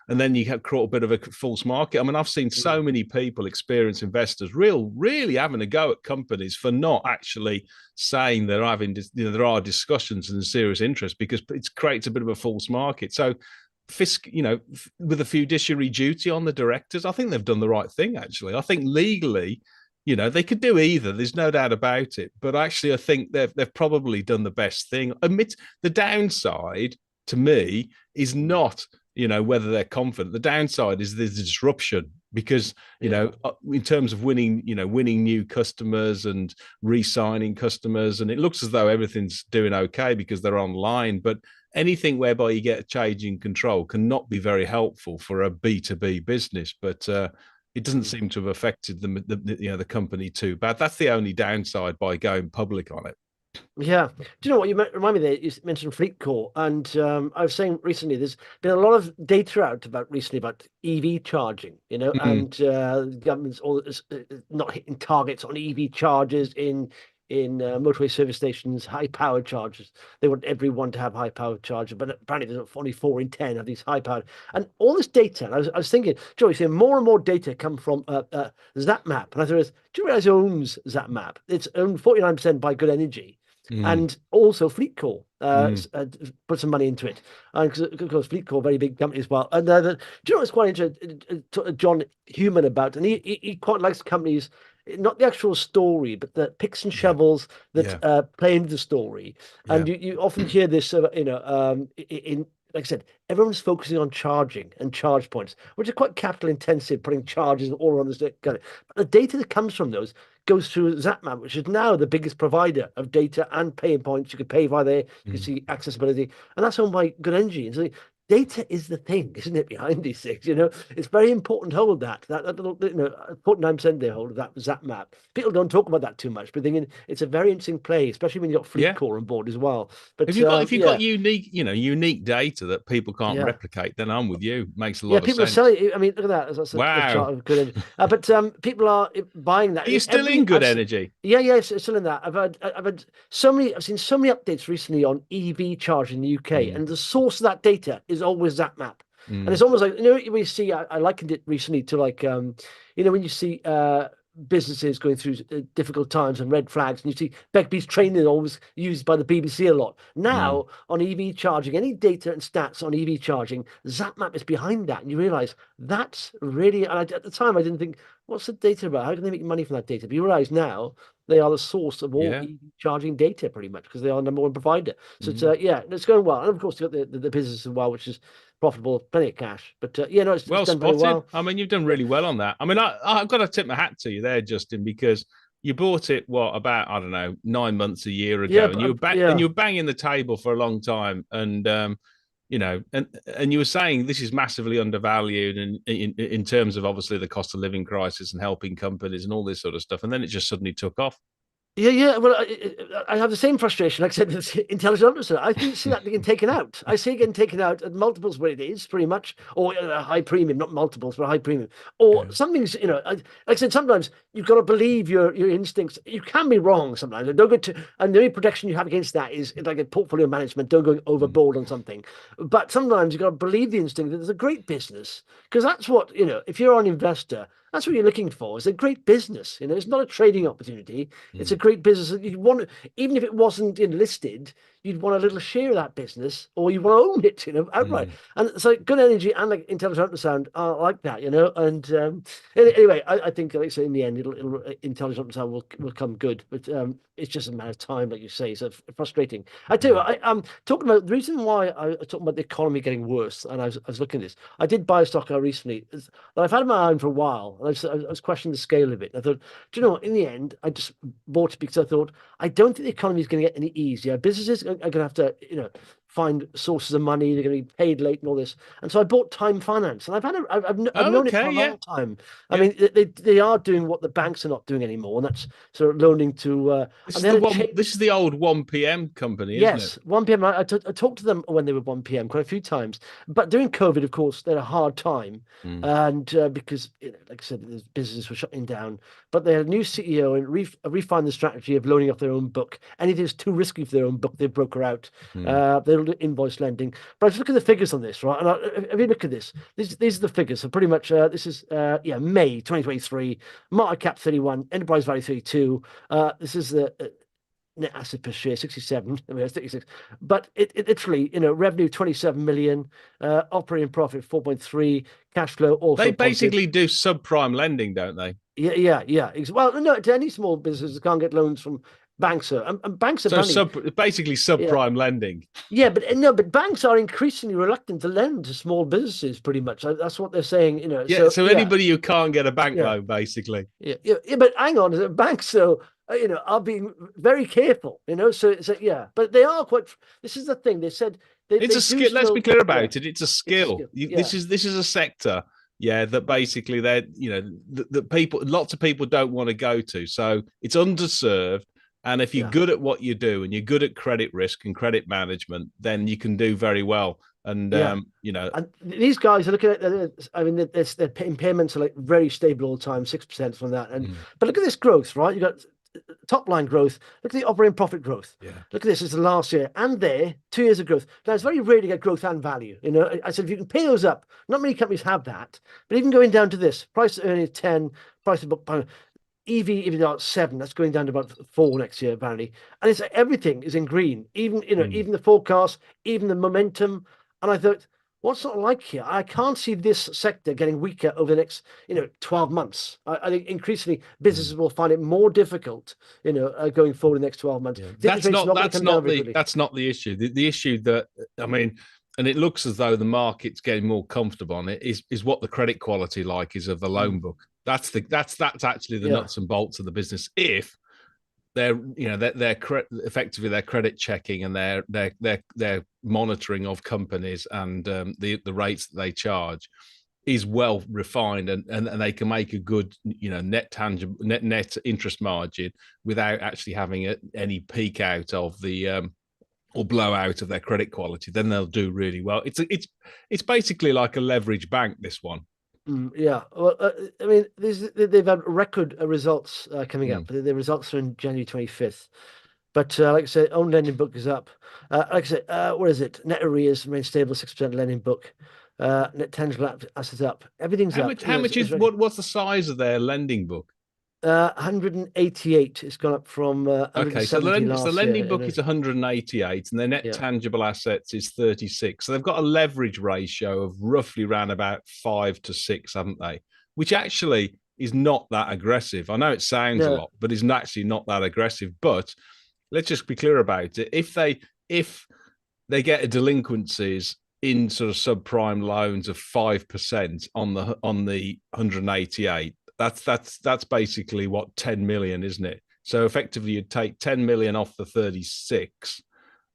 and then you have caught a bit of a false market. I mean, I've seen so many people, experienced investors, really having a go at companies for not actually saying they're having, there are discussions and serious interest, because it creates a bit of a false market. So with a fiduciary duty on the directors, I think they've done the right thing, actually. I think legally, they could do either. There's no doubt about it. But actually, I think they've probably done the best thing. Admit the downside to me is not, whether they're confident. The downside is there's disruption, because, in terms of winning new customers and re-signing customers, and it looks as though everything's doing okay because they're online. But anything whereby you get a change in control cannot be very helpful for a B2B business. But it doesn't seem to have affected the company too bad. That's the only downside by going public on it. Yeah. Do you know what? You remind me there, you mentioned Fleetcore, and I was saying recently there's been a lot of data out about EV charging, and the government's all not hitting targets on EV chargers in motorway service stations, high powered chargers. They want everyone to have high powered charger, but apparently there's only 4 in 10 of these high powered. And all this data, and I was thinking, Joe, you more and more data come from ZapMap, and I thought, do you realize who owns ZapMap? It's owned 49% by Good Energy. And also Fleetcore put some money into it. And of course, Fleetcore, very big company as well. And do you know what's quite interesting? John Human about, and he quite likes companies, not the actual story, but the picks and shovels that play into the story. And you often hear this, in like I said, everyone's focusing on charging and charge points, which are quite capital intensive, putting charges all around this. But the data that comes from those goes through ZapMap, which is now the biggest provider of data and paying points. You can pay via there, you can see accessibility, and that's owned by Good Energy. And so data is the thing, isn't it, behind these things? It's very important to hold that 49% they hold of that ZapMap. People don't talk about that too much, but thinking it's a very interesting play, especially when you've got Fleetcore on board as well. But if you've got unique data that people can't replicate, then I'm with you. Makes a lot of people sense. are selling. I mean, look at that. That's a chart of Good Energy. But people are buying that. Are you still in Good Energy? Yeah, it's still in that. I've seen so many updates recently on EV charging in the UK, and the source of that data is always ZapMap. And it's almost like, we see, I likened it recently to like, when you see businesses going through difficult times and red flags. And you see Begbie's training always used by the BBC a lot. Mm. Now on EV charging, any data and stats on EV charging, ZapMap is behind that, and you realise that's really. And at the time, I didn't think, what's the data about? How can they make money from that data? But you realise now they are the source of all Yeah. EV charging data, pretty much, because they are number one provider. So it's Mm. yeah, it's going well. And of course, you've got the business as well, which is profitable, plenty of cash. But yeah, no, it's Well done very spotted. well. I mean, you've done Yeah, really well on that. I mean, I've got to tip my hat to you there, Justin, because you bought it what about I don't know 9 months a year yeah, ago, and you were yeah. banging the table for a long time, and and you were saying this is massively undervalued, and in terms of obviously the cost of living crisis and helping companies and all this sort of stuff, and then it just suddenly took off. Yeah, yeah. Well, I have the same frustration, like I said, with intelligent ultrasound. I think see that getting taken out. I see it getting taken out at multiples where it is, pretty much, or a high premium, not multiples, but a high premium. Or Yeah. something's, like I said, sometimes you've got to believe your instincts. You can be wrong sometimes. And don't go to, and the only protection you have against that is like a portfolio management. Don't go Mm. overboard on something. But sometimes you've got to believe the instinct that there's a great business, because that's what, if you're an investor, that's what you're looking for. It's a great business. It's not a trading opportunity. It's a Mm. great business that you want. Even if it wasn't listed, you'd want a little share of that business, or you want to own it, outright. Mm. And so, good energy and like intelligent ultrasound are like that. And anyway, I think, like I say, in the end, it'll intelligent ultrasound will come good, but it's just a matter of time, like you say. So frustrating. I tell you, Mm. what, I'm talking about the reason why I talking about the economy getting worse, and I was looking at this. I did buy a stock recently that I've had in my eye for a while, and I was questioning the scale of it. I thought, do you know what? In the end, I just bought it because I thought I don't think the economy is going to get any easier. Businesses are going to have to, find sources of money. They're going to be paid late and all this. And so I bought Time Finance, and I've Oh, known it for okay, a yeah, long time. I yeah. mean, they are doing what the banks are not doing anymore, and that's sort of loaning to. This And is they the had a one. change. This is the old 1 p.m. company, isn't it? Yes, 1 p.m. I talked to them when they were 1 p.m. quite a few times. But during COVID, of course, they had a hard time. Mm. And because, like I said, the businesses were shutting down. But they had a new CEO and refined the strategy of loaning off their own book. Anything that's too risky for their own book, they broker out. Mm. They'll do invoice lending. But I just look at the figures on this, right? And if you look at this, these are the figures. So pretty much, this is, May 2023, market cap 31, enterprise value 32. This is the net asset per share 67. I mean, it's 36, but it literally, revenue 27 million, operating profit 4.3, cash flow They also positive. basically do subprime lending, don't they? Yeah, yeah, yeah. Well, no, to any small businesses that can't get loans from banks, and banks So apparently, basically yeah, subprime lending. yeah, but no, but banks are increasingly reluctant to lend to small businesses. Pretty much, that's what they're saying. Yeah. So So yeah, anybody who can't get a bank yeah. loan, basically. Yeah, yeah, yeah, but hang on, the banks, so are being very careful, so yeah, but they are quite. This is the thing they said It's they a do skill. Let's be still, clear yeah, about it. It's a it's a skill. skill, yeah, This is a sector, yeah, that basically they're that people, lots of people don't want to go to. So it's underserved. And if you're yeah, good at what you do and you're good at credit risk and credit management, then you can do very well. And yeah. And these guys are looking at, I mean, their impairments are like very stable all the time, 6% from that, and mm, but look at this growth, right? You got top line growth. Look at the operating profit growth. yeah, Look at this. It's the last year and there, 2 years of growth. Now it's very rare to get growth and value. I said if you can pay those up, not many companies have that. But even going down to this, price to earnings 10, price to book EV even at 7. That's going down to about 4 next year apparently. And it's everything is in green. Even mm, even the forecast, even the momentum. And I thought, what's not like here? I can't see this sector getting weaker over the next 12 months. I think increasingly mm. businesses will find it more difficult, going forward in the next 12 months. Yeah, The interest rates are not going to come down very quickly. that's not the issue. The issue that I mean, and it looks as though the market's getting more comfortable on it is what the credit quality like is of the loan Mm. book. That's actually the Yeah, nuts and bolts of the business. If they're they're effectively their credit checking and their monitoring of companies and the rates that they charge is well refined and they can make a good net tangible net interest margin without actually having any peak out of the or blow out of their credit quality, then they'll do really well. It's basically like a leverage bank, this one. yeah. Well, I mean, they've had record results coming up. Mm. The results are in January 25th. But like I said, own lending book is up. Like I said, what is it? Net arrears remain stable, 6% lending book. Net tangible assets up. Everything's up. How much is It's what's the size of their lending book? 188. It's gone up from Okay, so 170 the last lending year. book is 188 and their net Yeah. tangible assets is 36. So they've got a leverage ratio of roughly around about 5 to 6, haven't they? Which actually is not that aggressive. I know it sounds a No. lot, but it's actually not that aggressive. But let's just be clear about it. If they get a delinquencies in sort of subprime loans of 5% on the 188, that's basically what 10 million, isn't it? So effectively, you'd take 10 million off the 36,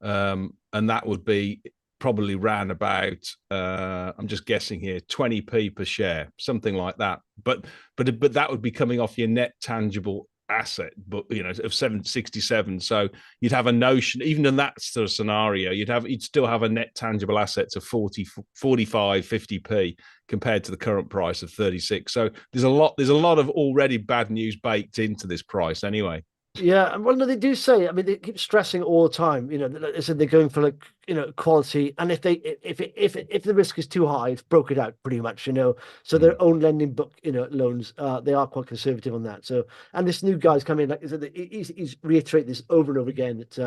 and that would be probably round about, I'm just guessing here, 20p per share, something like that. But that would be coming off your net tangible asset, but of 767. So you'd have a notion, even in that sort of scenario, you'd still have a net tangible assets of 40, 45, 50p compared to the current price of 36. So there's a lot of already bad news baked into this price anyway. Yeah, and well, no, they do say. I mean, they keep stressing it all the time. They said they're going for like quality, and if the risk is too high, it's broke it out pretty much. So Mm. their own lending book, loans, they are quite conservative on that. So, and this new guy's come in, like I said, he's reiterated this over and over again that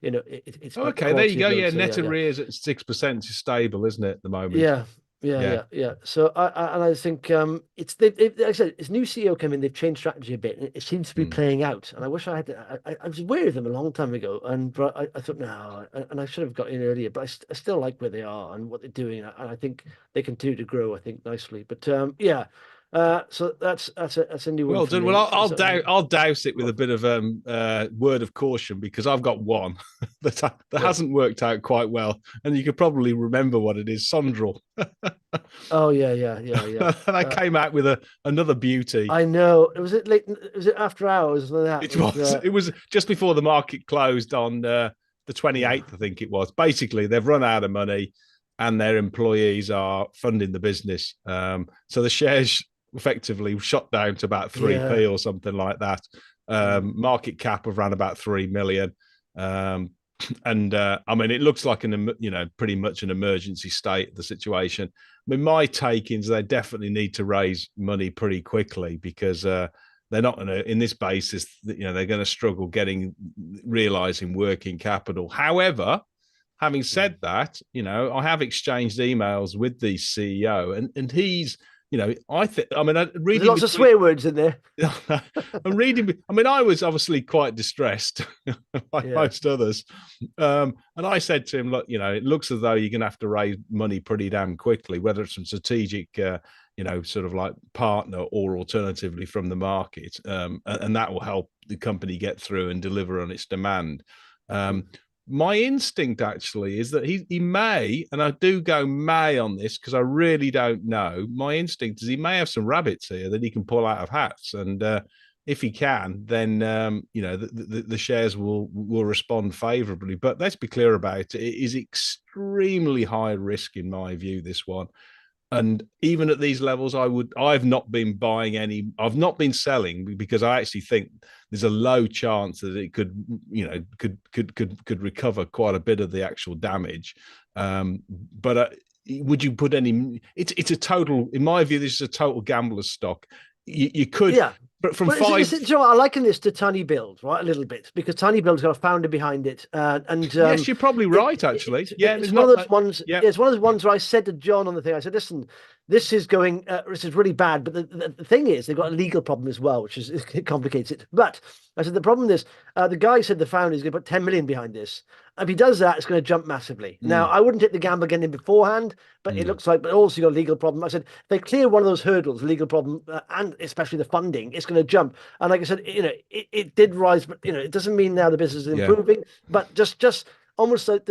it's about the Okay, there you quality of go. loans. Yeah, So yeah, net yeah. arrears at 6% is stable, isn't it, at the moment? Yeah, yeah, Yeah. yeah, yeah. So I think like I said, this new CEO came in, they've changed strategy a bit, and it seems to be Mm. playing out. And I wish I had. I was aware of them a long time ago, and but I thought no, and I should have got in earlier. But I still like where they are and what they're doing, and I think they continue to grow. I think nicely. But yeah, so that's a new one Well for done. Well, me. I'll douse it with a bit of word of caution because I've got one that Yeah. hasn't worked out quite well, and you could probably remember what it is. Sondrel. Oh yeah, yeah, yeah, yeah. That came out with another beauty. I know. Was it late? Was it after hours? That It was. was. It was just before the market closed on the Yeah. 28th, I think it was. Basically, they've run out of money, and their employees are funding the business. So the shares effectively shot down to about 3p Yeah. or something like that. Mm. Market cap of around about 3 million. Um, and I mean, it looks like pretty much an emergency state of the situation. I mean, my take is they definitely need to raise money pretty quickly because they're not going to, in this basis, they're going to struggle realizing working capital. However, having said Mm. that, I have exchanged emails with the CEO, and he's, I mean, There's reading lots of between. swear words in there. I'm reading. I mean, I was obviously quite distressed, like Yeah. most others. And I said to him, "Look, it looks as though you're going to have to raise money pretty damn quickly, whether it's from strategic, sort of like partner or alternatively from the market, and that will help the company get through and deliver on its demand." Mm. Um, my instinct actually is that he may, and I do go may on this because I really don't know. My instinct is he may have some rabbits here that he can pull out of hats, and if he can, then the shares will respond favourably. But let's be clear about it; it is extremely high risk in my view. This one, and even at these levels, I've not been buying any, I've not been selling because I actually think there's a low chance that it could recover quite a bit of the actual damage. But would you put any, it's a total, in my view, this is a total gambler's stock. You could, Yeah. but from But five, I liken this to Tiny Build, right? A little bit because Tiny Build's got a founder behind it, and yes, you're probably right, actually. Yeah, it's there's one of not those that. ones. Yeah. Yeah, it's one of those ones where I said to John on the thing, I said, "Listen, this is going, this is really bad." But the thing is, they've got a legal problem as well, which it complicates it. But I said the problem is, the guy said the founder is going to put 10 million behind this. If he does that, it's going to jump massively. Now, Mm, I wouldn't take the gamble getting in beforehand, but it mm, looks like, but also you got a legal problem. I said, if they clear one of those hurdles, legal problem, and especially the funding, it's going to jump. And like I said, it did rise, but it doesn't mean now the business is yeah. improving, but just almost like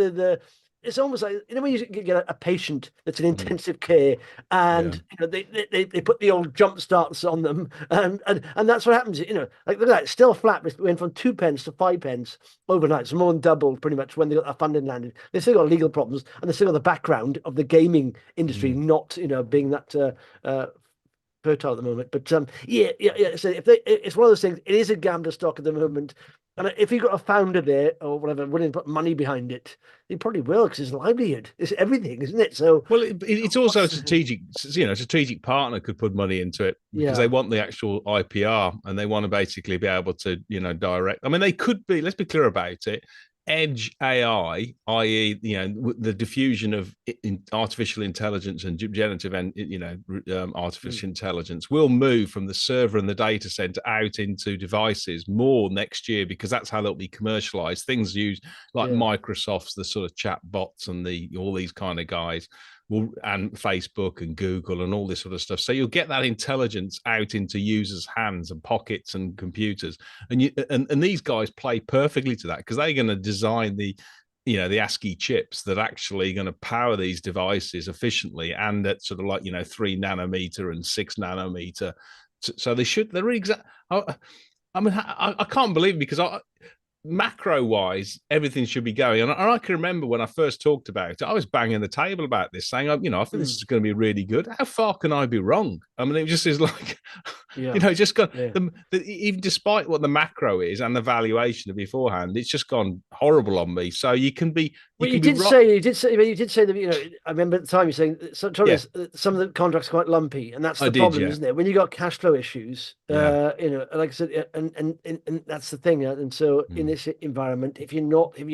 it's almost like when you get a patient that's in Mm, intensive care yeah. and they put the old jump starts on them and that's what happens. Like look at that, it's still flat. It went from 2 pence to 5 pence overnight. It's more than doubled pretty much when they got that funding landed. They still got legal problems and they still got the background of the gaming industry Mm, not being that fertile at the moment. But yeah, yeah, yeah. So if it's one of those things, it is a gambler stock at the moment. And if you've got a founder there or whatever willing to put money behind it, he probably will because it's livelihood. It's everything, isn't it? So Well, it's also a what's strategic, strategic partner could put money into it because they yeah, want the actual IPR and they want to basically be able to, direct. I mean, they could be. Let's be clear about it. Edge AI, i.e., the diffusion of artificial intelligence and generative and mm, artificial intelligence will move from the server and the data center out into devices more next year because that's how they'll be commercialized. Things used like yeah, Microsoft's, the sort of chat bots and all these kind of guys and Facebook and Google and all this sort of stuff. So you'll get that intelligence out into users' hands and pockets and computers. And these guys play perfectly to that because they're going to design the ASCII chips that actually going to power these devices efficiently and at sort of like 3 nanometer and 6 nanometer. So they're really exact. I mean, I can't believe it because macro wise, everything should be going. And I can remember when I first talked about it, I was banging the table about this, saying, I think this mm, is going to be really good. How far can I be wrong? I mean, it just is like, yeah. just gone, Yeah. even despite what the macro is and the valuation of beforehand, it's just gone horrible on me. So you Well, can be right. you did say that, I remember at the time you saying Yeah, some of the contracts are quite lumpy, and that's I the did. problem, Yeah. isn't it? When you got cash flow issues, Yeah. like I said, and that's the thing. And so in Mm, this environment, if you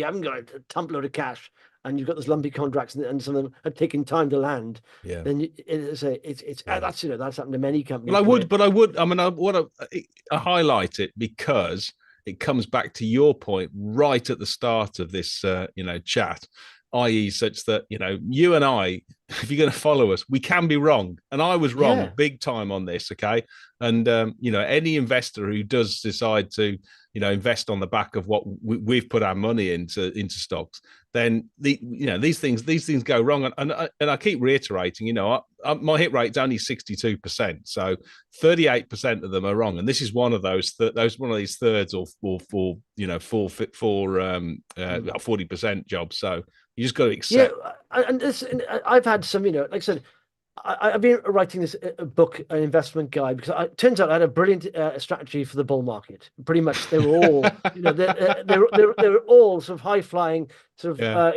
haven't got a ton load of cash and you've got those lumpy contracts and some of them are taking time to land, yeah. then it's Yeah. that's happened to many But companies where I would, I mean, I want to highlight it because it comes back to your point right at the start of this, chat, i.e., such that, you and I, if you're going to follow us, we can be wrong. And I was wrong yeah, big time on this. Okay. And, any investor who does decide to, invest on the back of what we've put our money into stocks, then these things go wrong. And I keep reiterating, my hit rate's only 62%. So 38% of them are wrong. And this is one of one of these thirds or 40% jobs. So you just got to yeah. accept. And I've had some, like I said. I've been writing this book, an investment guide, because it turns out I had a brilliant strategy for the bull market. Pretty much, they were all, they're all sort of high flying, sort of, Yeah.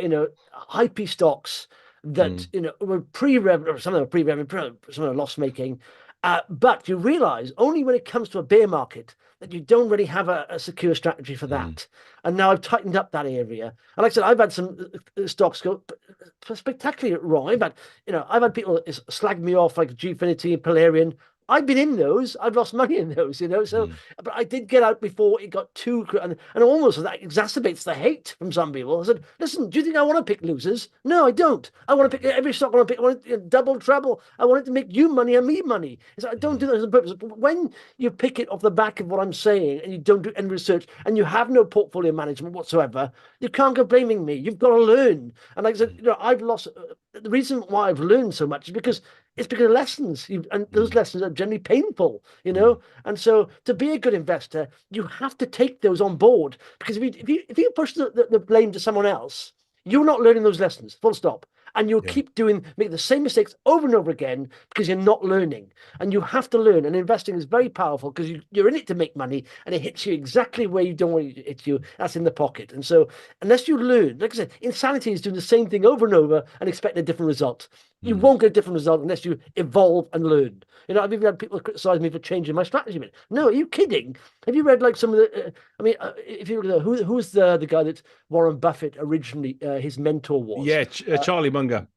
hypey stocks that Mm, were pre-revenue, some of them are pre-revenue, some of them are loss making. But you realize only when it comes to a bear market that you don't really have a secure strategy for mm, that. And now I've tightened up that area. And like I said, I've had some stocks go spectacularly wrong. I've had people slag me off like Gfinity and Polarian. I've been in those. I've lost money in those, So, mm, but I did get out before it got too, and almost that exacerbates the hate from some people. I said, listen, do you think I want to pick losers? No, I don't. I want to pick every stock. I want to pick. I want to double, treble. I want it to make you money and me money. So I don't mm, do that as a purpose. But when you pick it off the back of what I'm saying and you don't do any research and you have no portfolio management whatsoever, you can't go blaming me. You've got to learn. And like I said, mm, I've lost. The reason why I've learned so much is because it's because of lessons, and those mm, lessons are generally painful, mm. And so, to be a good investor, you have to take those on board because if you push the blame to someone else, you're not learning those lessons. Full stop. And you'll Yeah. keep make the same mistakes over and over again because you're not learning. And you have to learn. And investing is very powerful because you're in it to make money, and it hits you exactly where you don't want it to hit you. That's in the pocket. And so, unless you learn, like I said, insanity is doing the same thing over and over and expecting a different result. You Mm. won't get a different result unless you evolve and learn. I've even had people criticize me for changing my strategy. But no, are you kidding? Have you read like some of the? If you look at who's the guy that Warren Buffett originally his mentor was? Yeah. Charlie Munger.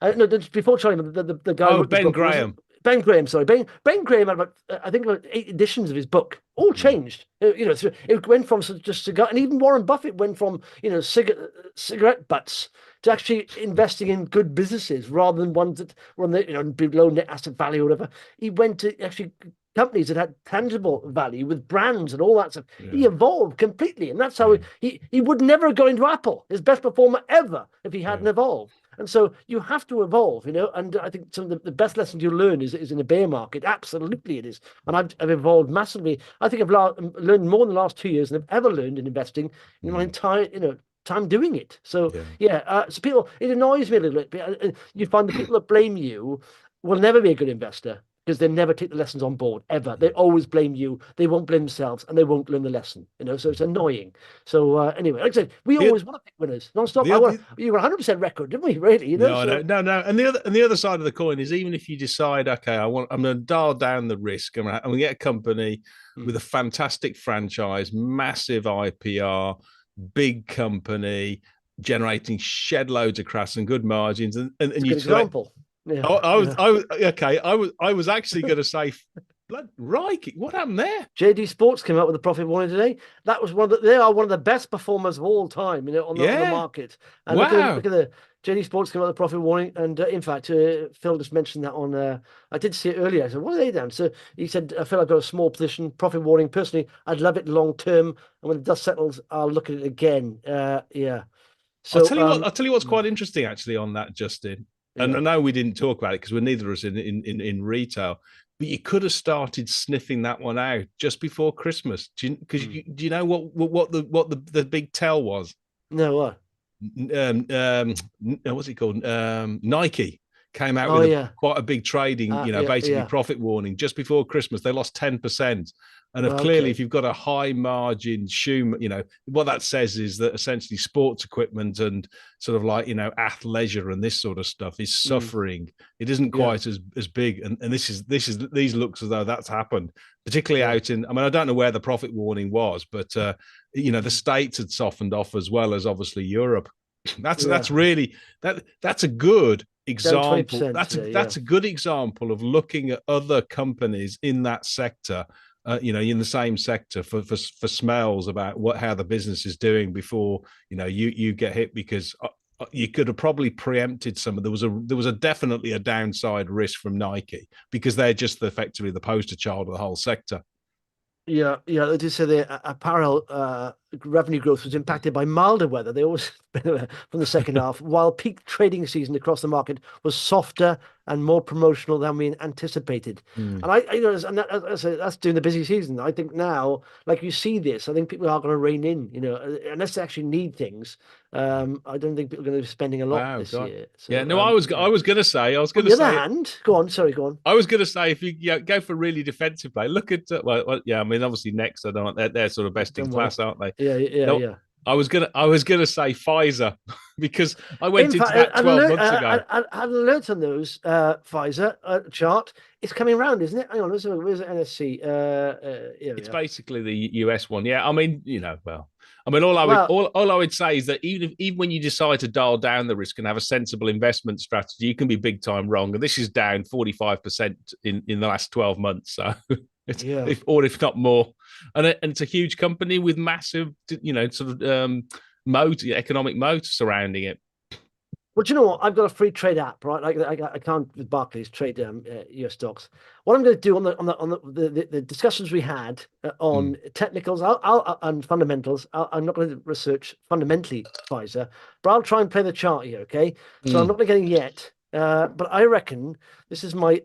No, before Charlie, the guy who Oh, wrote the Ben book. It wasn't Graham. Ben Graham. Sorry, Ben Graham had about I think about 8 editions of his book. All Mm, changed. It went from just cigar, and even Warren Buffett went from cigarette butts to actually investing in good businesses rather than ones that were on the below net asset value or whatever. He went to actually companies that had tangible value with brands and all that stuff. He yeah. evolved completely, and that's how Yeah. he would never have got into Apple, his best performer ever, if he Yeah. hadn't evolved. And so you have to evolve, And I think some of the best lessons you learn is in a bear market. Absolutely, it is. And I've evolved massively. I think I've learned more in the last 2 years than I've ever learned in investing in my Mm, entire, time doing it. So yeah. yeah, so people, it annoys me a little bit. You find the people that blame you will never be a good investor. because they never take the lessons on board ever. They always blame you. They won't blame themselves, and they won't learn the lesson. So it's annoying. So anyway, like I said, we The, always want to pick winners non-stop. the, I want the, you were 100% record, didn't we? Really, no, So no. And the other side of the coin is even if you decide, okay, I'm going to dial down the risk. I'm going to get a company with a fantastic franchise, massive IPR, big company, generating shed loads of cash and good margins, and it's a you good select. example. Yeah, I was actually going to say, blood, right, what happened there? JD Sports came out with a profit warning today. That was they are one of the best performers of all time, on the Yeah, market. And wow. look at the JD Sports came out with a profit warning. And in fact, Phil just mentioned that on. I did see it earlier. I said, "What are they down?" So he said, "Phil, I've got a small position, profit warning. Personally, I'd love it long term, and when the dust settles, I'll look at it again." Yeah. So I'll tell you what's quite interesting actually on that, Justin. And yeah. I know we didn't talk about it because we're neither of us in retail, but you could have started sniffing that one out just before Christmas. Do you know what the big tell was? No. What? What's it called? Nike came out Oh with yeah. quite a big trading, Yeah. basically Yeah. profit warning just before Christmas. They lost 10%. And clearly, if Okay. you've got a high margin shoe, what that says is that essentially sports equipment and sort of like, athleisure and this sort of stuff is suffering. It isn't Yeah. quite as big. And these looks as though that's happened, particularly Yeah. out in, I mean, I don't know where the profit warning was, but, the States had softened off as well as obviously Europe. Yeah. That's really that's a good Down example. 20% That's a today. Yeah. that's a good example of looking at other companies in that sector, in the same sector for smells about how the business is doing before you get hit because you could have probably preempted some of there was a definitely a downside risk from Nike because they're just effectively the poster child of the whole sector. Yeah, yeah. They just say the apparel revenue growth was impacted by milder weather. They always from the second half, while peak trading season across the market was softer and more promotional than we anticipated. Mm. And and that's during the busy season. I think now, like you see this, I think people are going to rein in. Unless they actually need things. I don't think people are going to be spending a lot Wow, this God. year. Yeah, So, no, I was going to say, on the other hand, go on. Sorry, go on. if you go for really defensive play, look at yeah. I mean, obviously next, I don't. They're sort of best in Done well. class, aren't they? Yeah, yeah, No, yeah. I was gonna say Pfizer because I In went into fact, that 12 months ago. an alert on those Pfizer chart. It's coming round, isn't it? Hang on, where's the NSC? Here we It's are. basically the US one. Yeah, I mean, well, I mean, all I would Well, all I would say is that even when you decide to dial down the risk and have a sensible investment strategy, you can be big time wrong. And this is down 45% in the last 12 months. So it's yeah. if not more, and it's a huge company with massive, sort of economic moat surrounding it. Well, do you know what? I've got a free trade app, right? Like I can't with Barclays trade US stocks. What I'm going to do on the discussions we had Mm. on technicals, I'll and fundamentals. I'm not going to research fundamentally Pfizer, but I'll try and play the chart here. Okay, so I'm Mm. not going to get it yet. But I reckon this is my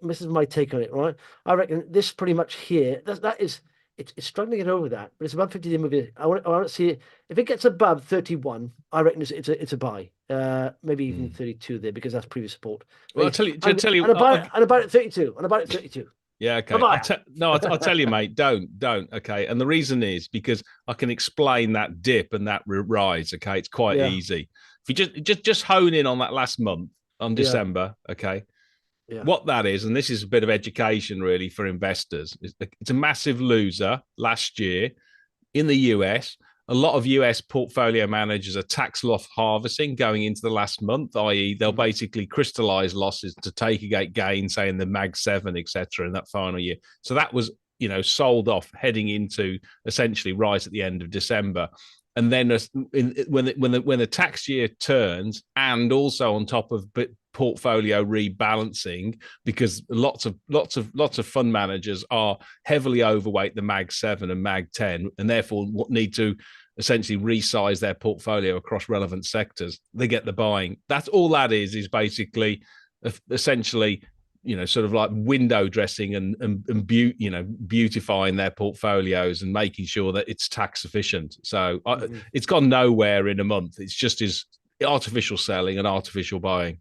take on it, right? I reckon this pretty much here. That is it's struggling to get over that, but it's above 50-day moving. I want to see it. If it gets above 31, I reckon it's a buy. Maybe even Mm. 32 there because that's previous support. Well, I'll tell you, And about it 32. And about it 32. yeah, A okay. buyer. I'll tell you, mate. Don't. Okay, and the reason is because I can explain that dip and that rise. Okay, it's quite Yeah. easy. If you just hone in on that last month on Yeah. December, okay, Yeah. what that is, and this is a bit of education really for investors. It's a massive loser last year in the US. A lot of US portfolio managers are tax loss harvesting going into the last month, i.e., they'll basically crystallize losses to take a gain, say in the Mag 7, etc., in that final year. So that was, sold off heading into essentially right at the end of December. And then when the tax year turns, and also on top of portfolio rebalancing, because lots of fund managers are heavily overweight the Mag 7 and Mag 10, and therefore need to essentially resize their portfolio across relevant sectors. They get the buying. That's all that is basically essentially sort of like window dressing and beautifying their portfolios and making sure that it's tax efficient. So it's gone nowhere in a month. It's just is artificial selling and artificial buying.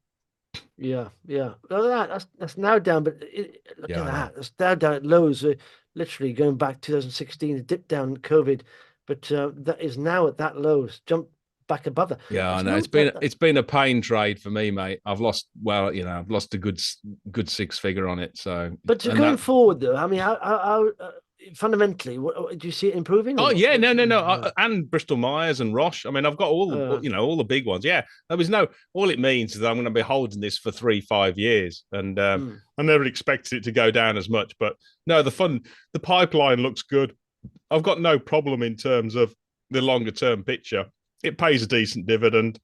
Yeah, yeah. Well, that's now down, but look Yeah, at I know. that. It's now down at lows. Literally going back 2016, it dipped down in COVID, but that is now at that lows. Jumped back above that. Yeah, I It's know. no that. It's been a pain trade for me, mate. I've lost a good six figure on it. So, But and going that forward, though, I mean, fundamentally, do you see it improving or Oh what? yeah, no. And Bristol Myers and Roche. I mean, I've got Uh, all the big ones. Yeah, there was no. All it means is that I'm going to be holding this for 3, 5 years, and mm, I never expected it to go down as much. But no, the pipeline looks good. I've got no problem in terms of the longer term picture. It pays a decent dividend.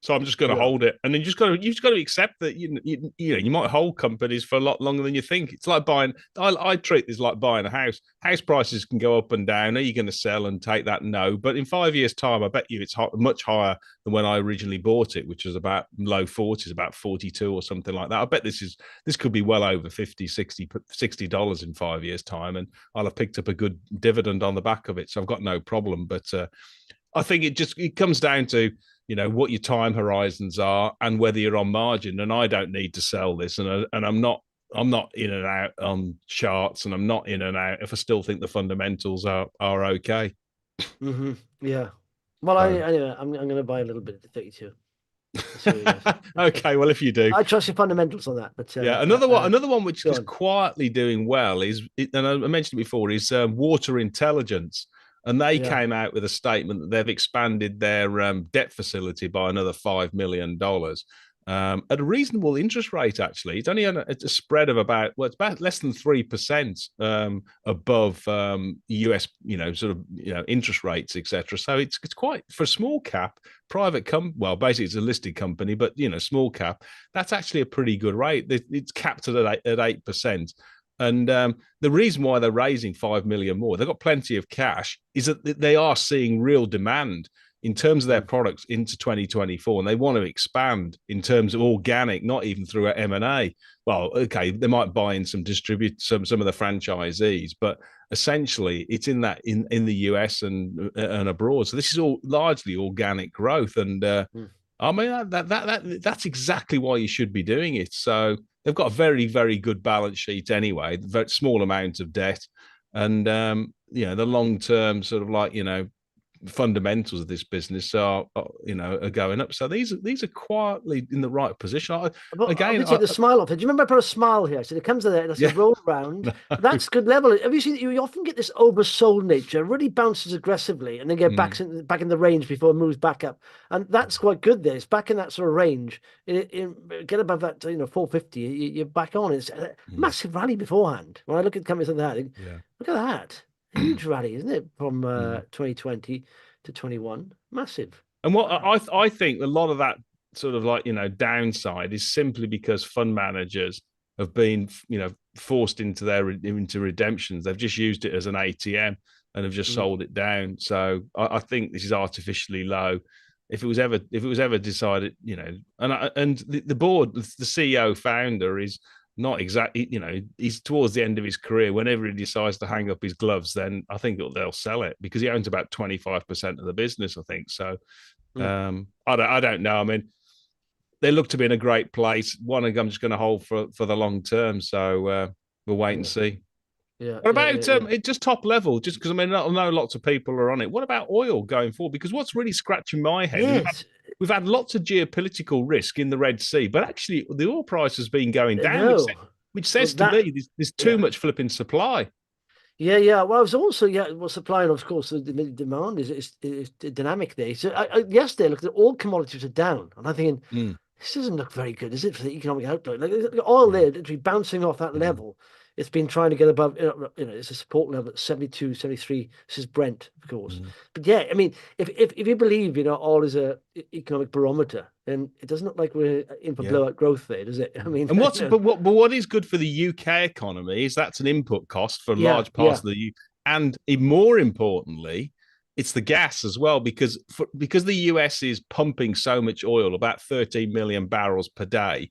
So I'm just going to yeah. hold it, and then you just got to accept that you might hold companies for a lot longer than you think. It's like buying. I treat this like buying a house. House prices can go up and down. Are you going to sell and take that? No, but in 5 years' time, I bet you it's much higher than when I originally bought it, which was about low 40s, about 42 or something like that. I bet this could be well over 50, $60 in 5 years' time, and I'll have picked up a good dividend on the back of it. So I've got no problem. But I think it comes down to what your time horizons are and whether you're on margin. And I don't need to sell this, and I'm not in and out on charts, and I'm not in and out if I still think the fundamentals are okay. Yeah. Well, So anyway, I'm going to buy a little bit at 32. Let's see what he does. okay, well if you do, I trust your fundamentals on that, but yeah, another one which go is on. quietly doing well and I mentioned it before, is Water Intelligence, and they Yeah. came out with a statement that they've expanded their debt facility by another $5 million at a reasonable interest rate. Actually, it's only a spread of it's about less than 3% above US, sort of interest rates, etc. So it's quite for a small cap well, basically it's a listed company, but small cap, that's actually a pretty good rate. It's capped at 8%. And the reason why they're raising 5 million more, they've got plenty of cash, is that they are seeing real demand in terms of their Mm. products into 2024, and they want to expand in terms of organic, not even through M&A. Well, okay, they might buy in some some of the franchisees, but essentially it's in the US and abroad. So this is all largely organic growth, and Mm. I mean that's exactly why you should be doing it. So they've got a very, very good balance sheet anyway, very small amount of debt, and the long term sort of fundamentals of this business are going up. So these are quietly in the right position. But let Again, me take the smile off it. Do you remember I put a smile here? So it comes to there and I said yeah, roll around. no, That's good level. Have you seen you often get this oversold nature, really bounces aggressively and then get mm, back in the range before it moves back up. And that's quite good there. It's back in that sort of range. Get above that, 450, you're back on. It's a mm, massive rally beforehand. When I look at companies like that, I think, yeah. look at that. Huge rally, isn't it? From Mm. 2020 to 21. Massive. And what Wow. I think a lot of that sort of downside is simply because fund managers have been forced into redemptions. They've just used it as an ATM and have just Mm, sold it down. So I think this is artificially low. If it was ever decided, and the board, the CEO founder is not exactly, he's towards the end of his career. Whenever he decides to hang up his gloves, then I think they'll sell it, because he owns about 25% of the business, I think. So mm, I don't know. I mean, they look to be in a great place. One I'm just going to hold for the long term. So we'll wait and yeah. see. Yeah. What Yeah. Yeah. about Yeah. it just top level? Just because I mean, I know lots of people are on it. What about oil going forward? Because what's really scratching my head, Yes. we've had lots of geopolitical risk in the Red Sea, but actually the oil price has been going down, No. which Well, says to that, me there's too yeah. much flipping supply. Yeah, yeah. Well, I was also, yeah, well, supply and of course the demand is dynamic there. So yesterday, looked at all commodities are down, and I'm thinking Mm, this doesn't look very good, is it, for the economic outlook? Like oil yeah. there, literally bouncing off that Mm, level. It's been trying to get above, it's a support level at 72, 73. This is Brent, of course. mm, But yeah, I mean, if you believe, oil is a economic barometer, then it doesn't look like we're in for yeah. blowout growth there, does it? I Mm. mean, And what is good for the UK economy is that's an input cost for yeah, large parts yeah. of the and more importantly, it's the gas as well, because the US is pumping so much oil, about 13 million barrels per day.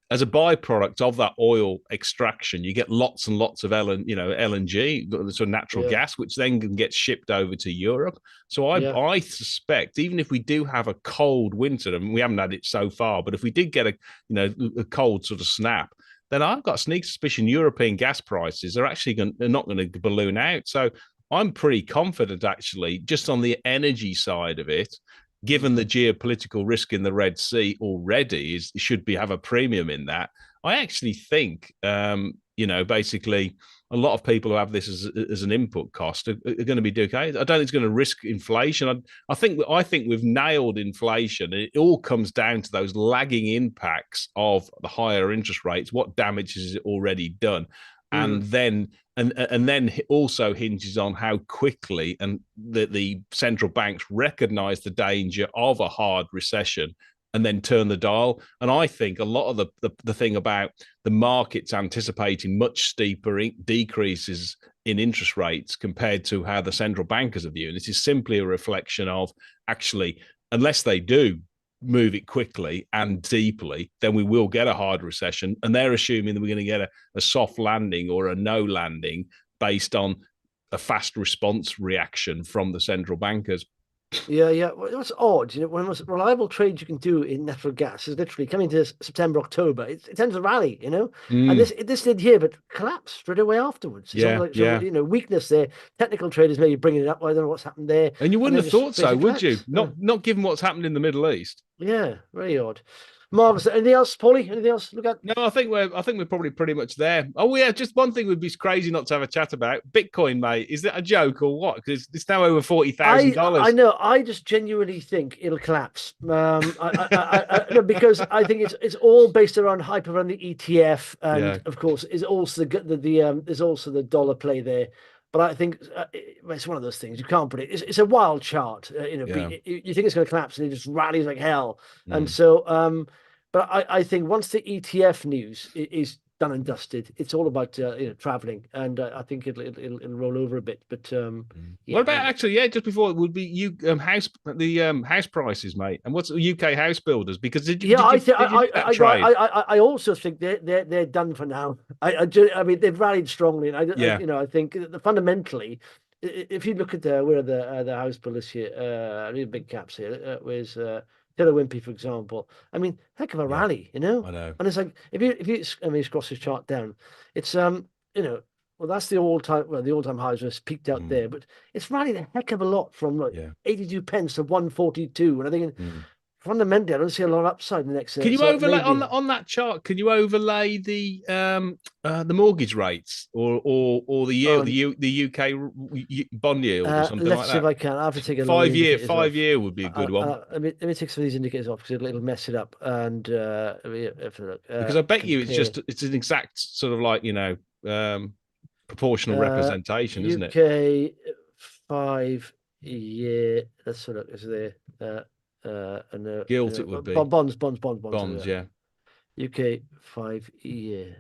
as a byproduct of that oil extraction, you get lots and lots of LNG, sort of natural Yeah, gas, which then gets shipped over to Europe. So yeah. I suspect, even if we do have a cold winter, and we haven't had it so far, but if we did get a cold sort of snap, then I've got a sneak suspicion European gas prices are actually they're not going to balloon out. So I'm pretty confident, actually, just on the energy side of it, given the Hmm. geopolitical risk in the Red Sea already, should be have a premium in that. I actually think, basically, a lot of people who have this as an input cost are going to be okay. I don't think it's going to risk inflation. I think we've nailed inflation. It all comes down to those lagging impacts of the higher interest rates. What damage has it already done? Hmm. And then also hinges on how quickly and the central banks recognize the danger of a hard recession and then turn the dial. And I think a lot of the thing about the markets anticipating much steeper decreases in interest rates compared to how the central bankers are viewing it is simply a reflection of, actually, unless they do move it quickly and deeply, then we will get a hard recession. And they're assuming that we're going to get a soft landing or a no landing based on a fast response reaction from the central bankers. Yeah, yeah. Well, what's odd, one of the most reliable trades you can do in natural gas is literally coming to September, October. It tends to rally, and Mm, this did here, but collapsed straight away afterwards. It's yeah, almost like yeah. weakness there. Technical traders maybe bringing it up. I don't know what's happened there, And you and wouldn't then have just thought so, basically would you? collapse. Not given what's happened in the Middle East. Yeah, very odd. Marvelous. Anything else, Paulie? Anything else to look at? No, I think we're probably pretty much there. Oh yeah, just one thing would be crazy not to have a chat about. Bitcoin, mate. Is that a joke or what? Because it's now over forty thousand I dollars. know. I just genuinely think it'll collapse. No, because I think it's all based around hype around the ETF, and Yeah, of course, is also there's also the dollar play there. But I think it's one of those things you can't predict. It's a wild chart. yeah. You think it's going to collapse, and it just rallies like hell. And Mm, so, but I think once the ETF news is done and dusted, it's all about traveling, and I think it'll roll over a bit. But mm. What yeah, about actually? Yeah, just before it would be you house prices, mate. And what's UK house builders? Because did you Yeah, did you did you do that trade? I also think they're done for now. I mean they've rallied strongly, and Yeah, I think that fundamentally, if you look at where are the house builders here, really big caps here, where's Taylor Wimpey, for example. I mean, heck of a yeah. rally, I know. and it's like if you I mean scroll this chart down, it's you know. Well, that's the all-time highs was peaked out Mm, there, but it's rallied a heck of a lot from like yeah. 82 pence to 142. And I think Mm. fundamentally, I don't see a lot of upside in the next. Can you So overlay on maybe. on that chart? Can you overlay the mortgage rates or Oh, the UK bond yield or something let's like see if that? I can. I have to take a lot of the Five year indicators five off. year would be a good one, Let me take some of these indicators off because it'll mess it up. And let me have a look. because I bet you Compare it's an exact sort of like um, proportional uh, representation, isn't it? UK 5 year. Let's have a look. Is there and Gilt it would be bonds. bonds, yeah. UK 5 year.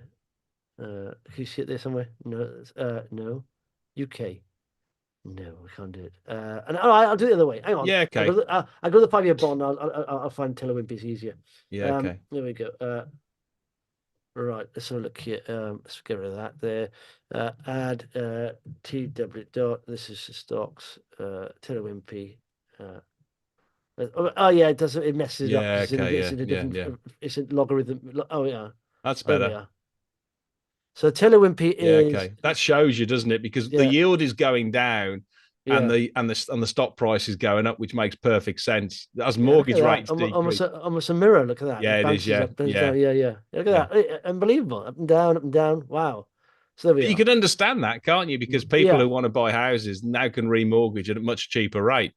Can you see it there somewhere? No, no. UK. No, we can't do it. And all right, I'll do it the other way. Hang on. Yeah, okay. I'll go to the 5 year bond. I'll find Telewimpy's easier. Yeah, okay. There we go. Right, let's have a look here. Let's get rid of that there. Add TW dot. This is the stocks. Telewimpy. Oh yeah, it doesn't. It messes it up Yeah, because okay, it's yeah, in a yeah, different. yeah. It's a logarithm. Oh yeah, That's there we better. are. So Telewimpy Yeah, is okay. That shows you, doesn't it? Because the yeah, yield is going down and yeah. the stock price is going up, which makes perfect sense. As Yeah, look at mortgage that. rates decrease. Almost a mirror. Look at that. Yeah, It it is. bounces Yeah, up, bounces yeah, down. Yeah, yeah. Look yeah. at that. Unbelievable. Up and down, up and down. Wow. So there we But you are. can understand that, can't you? Because people Yeah. who want to buy houses now can remortgage at a much cheaper rate.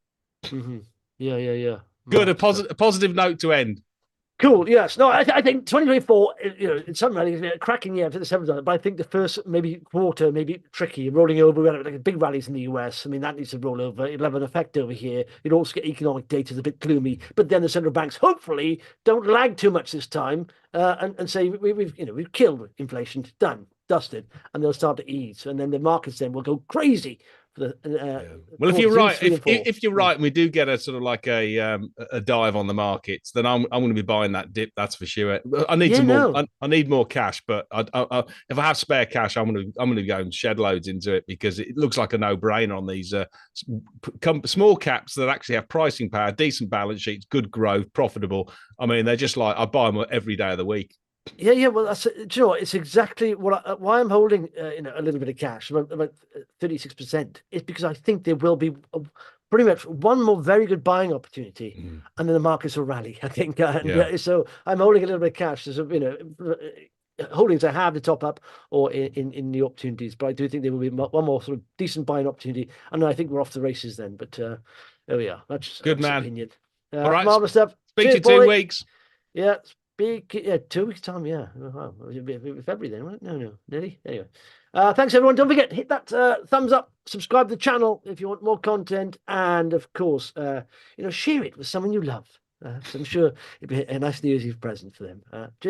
Hmm. Yeah, yeah, yeah. Good, Mark stuff. a positive note to end. Cool. Yes. No, I think 2024, it's something like a cracking year for the sevens. But I think the first maybe quarter, maybe tricky, rolling over. We had like big rallies in the US. I mean, that needs to roll over. It'll have an effect over here. You'd also get economic data is a bit gloomy. But then the central banks hopefully don't lag too much this time and say we've killed inflation, done, dusted, and they'll start to ease. And then the markets then will go crazy. for the Well, if you're quarter two, right, three, and four. if you're right, and we do get a sort of like a dive on the markets, then I'm going to be buying that dip. That's for sure. I need Yeah, some more. no. I need more cash, but if I have spare cash, I'm going to go and shed loads into it because it looks like a no brainer on these small caps that actually have pricing power, decent balance sheets, good growth, profitable. I mean, they're just like I buy them every day of the week. Yeah, yeah. Well, do you know what? It's exactly why I'm holding, a little bit of cash, about 36%. It's because I think there will be pretty much one more very good buying opportunity, and then the markets will rally. I think, and Yeah. so I'm holding a little bit of cash. So, holdings I have to top up or in the opportunities. But I do think there will be one more sort of decent buying opportunity, and I think we're off the races then. But there we are. Good That's man. opinion. All right. Marvelous stuff. Speak to Cheers, you 2 Paulie. weeks. Yeah, 2 weeks time. Yeah, wow, it'll be February then, right? No, nearly. Anyway, thanks everyone. Don't forget, hit that thumbs up, subscribe to the channel if you want more content, and of course, share it with someone you love. So I'm sure it'd be a nice New Year's Eve present for them.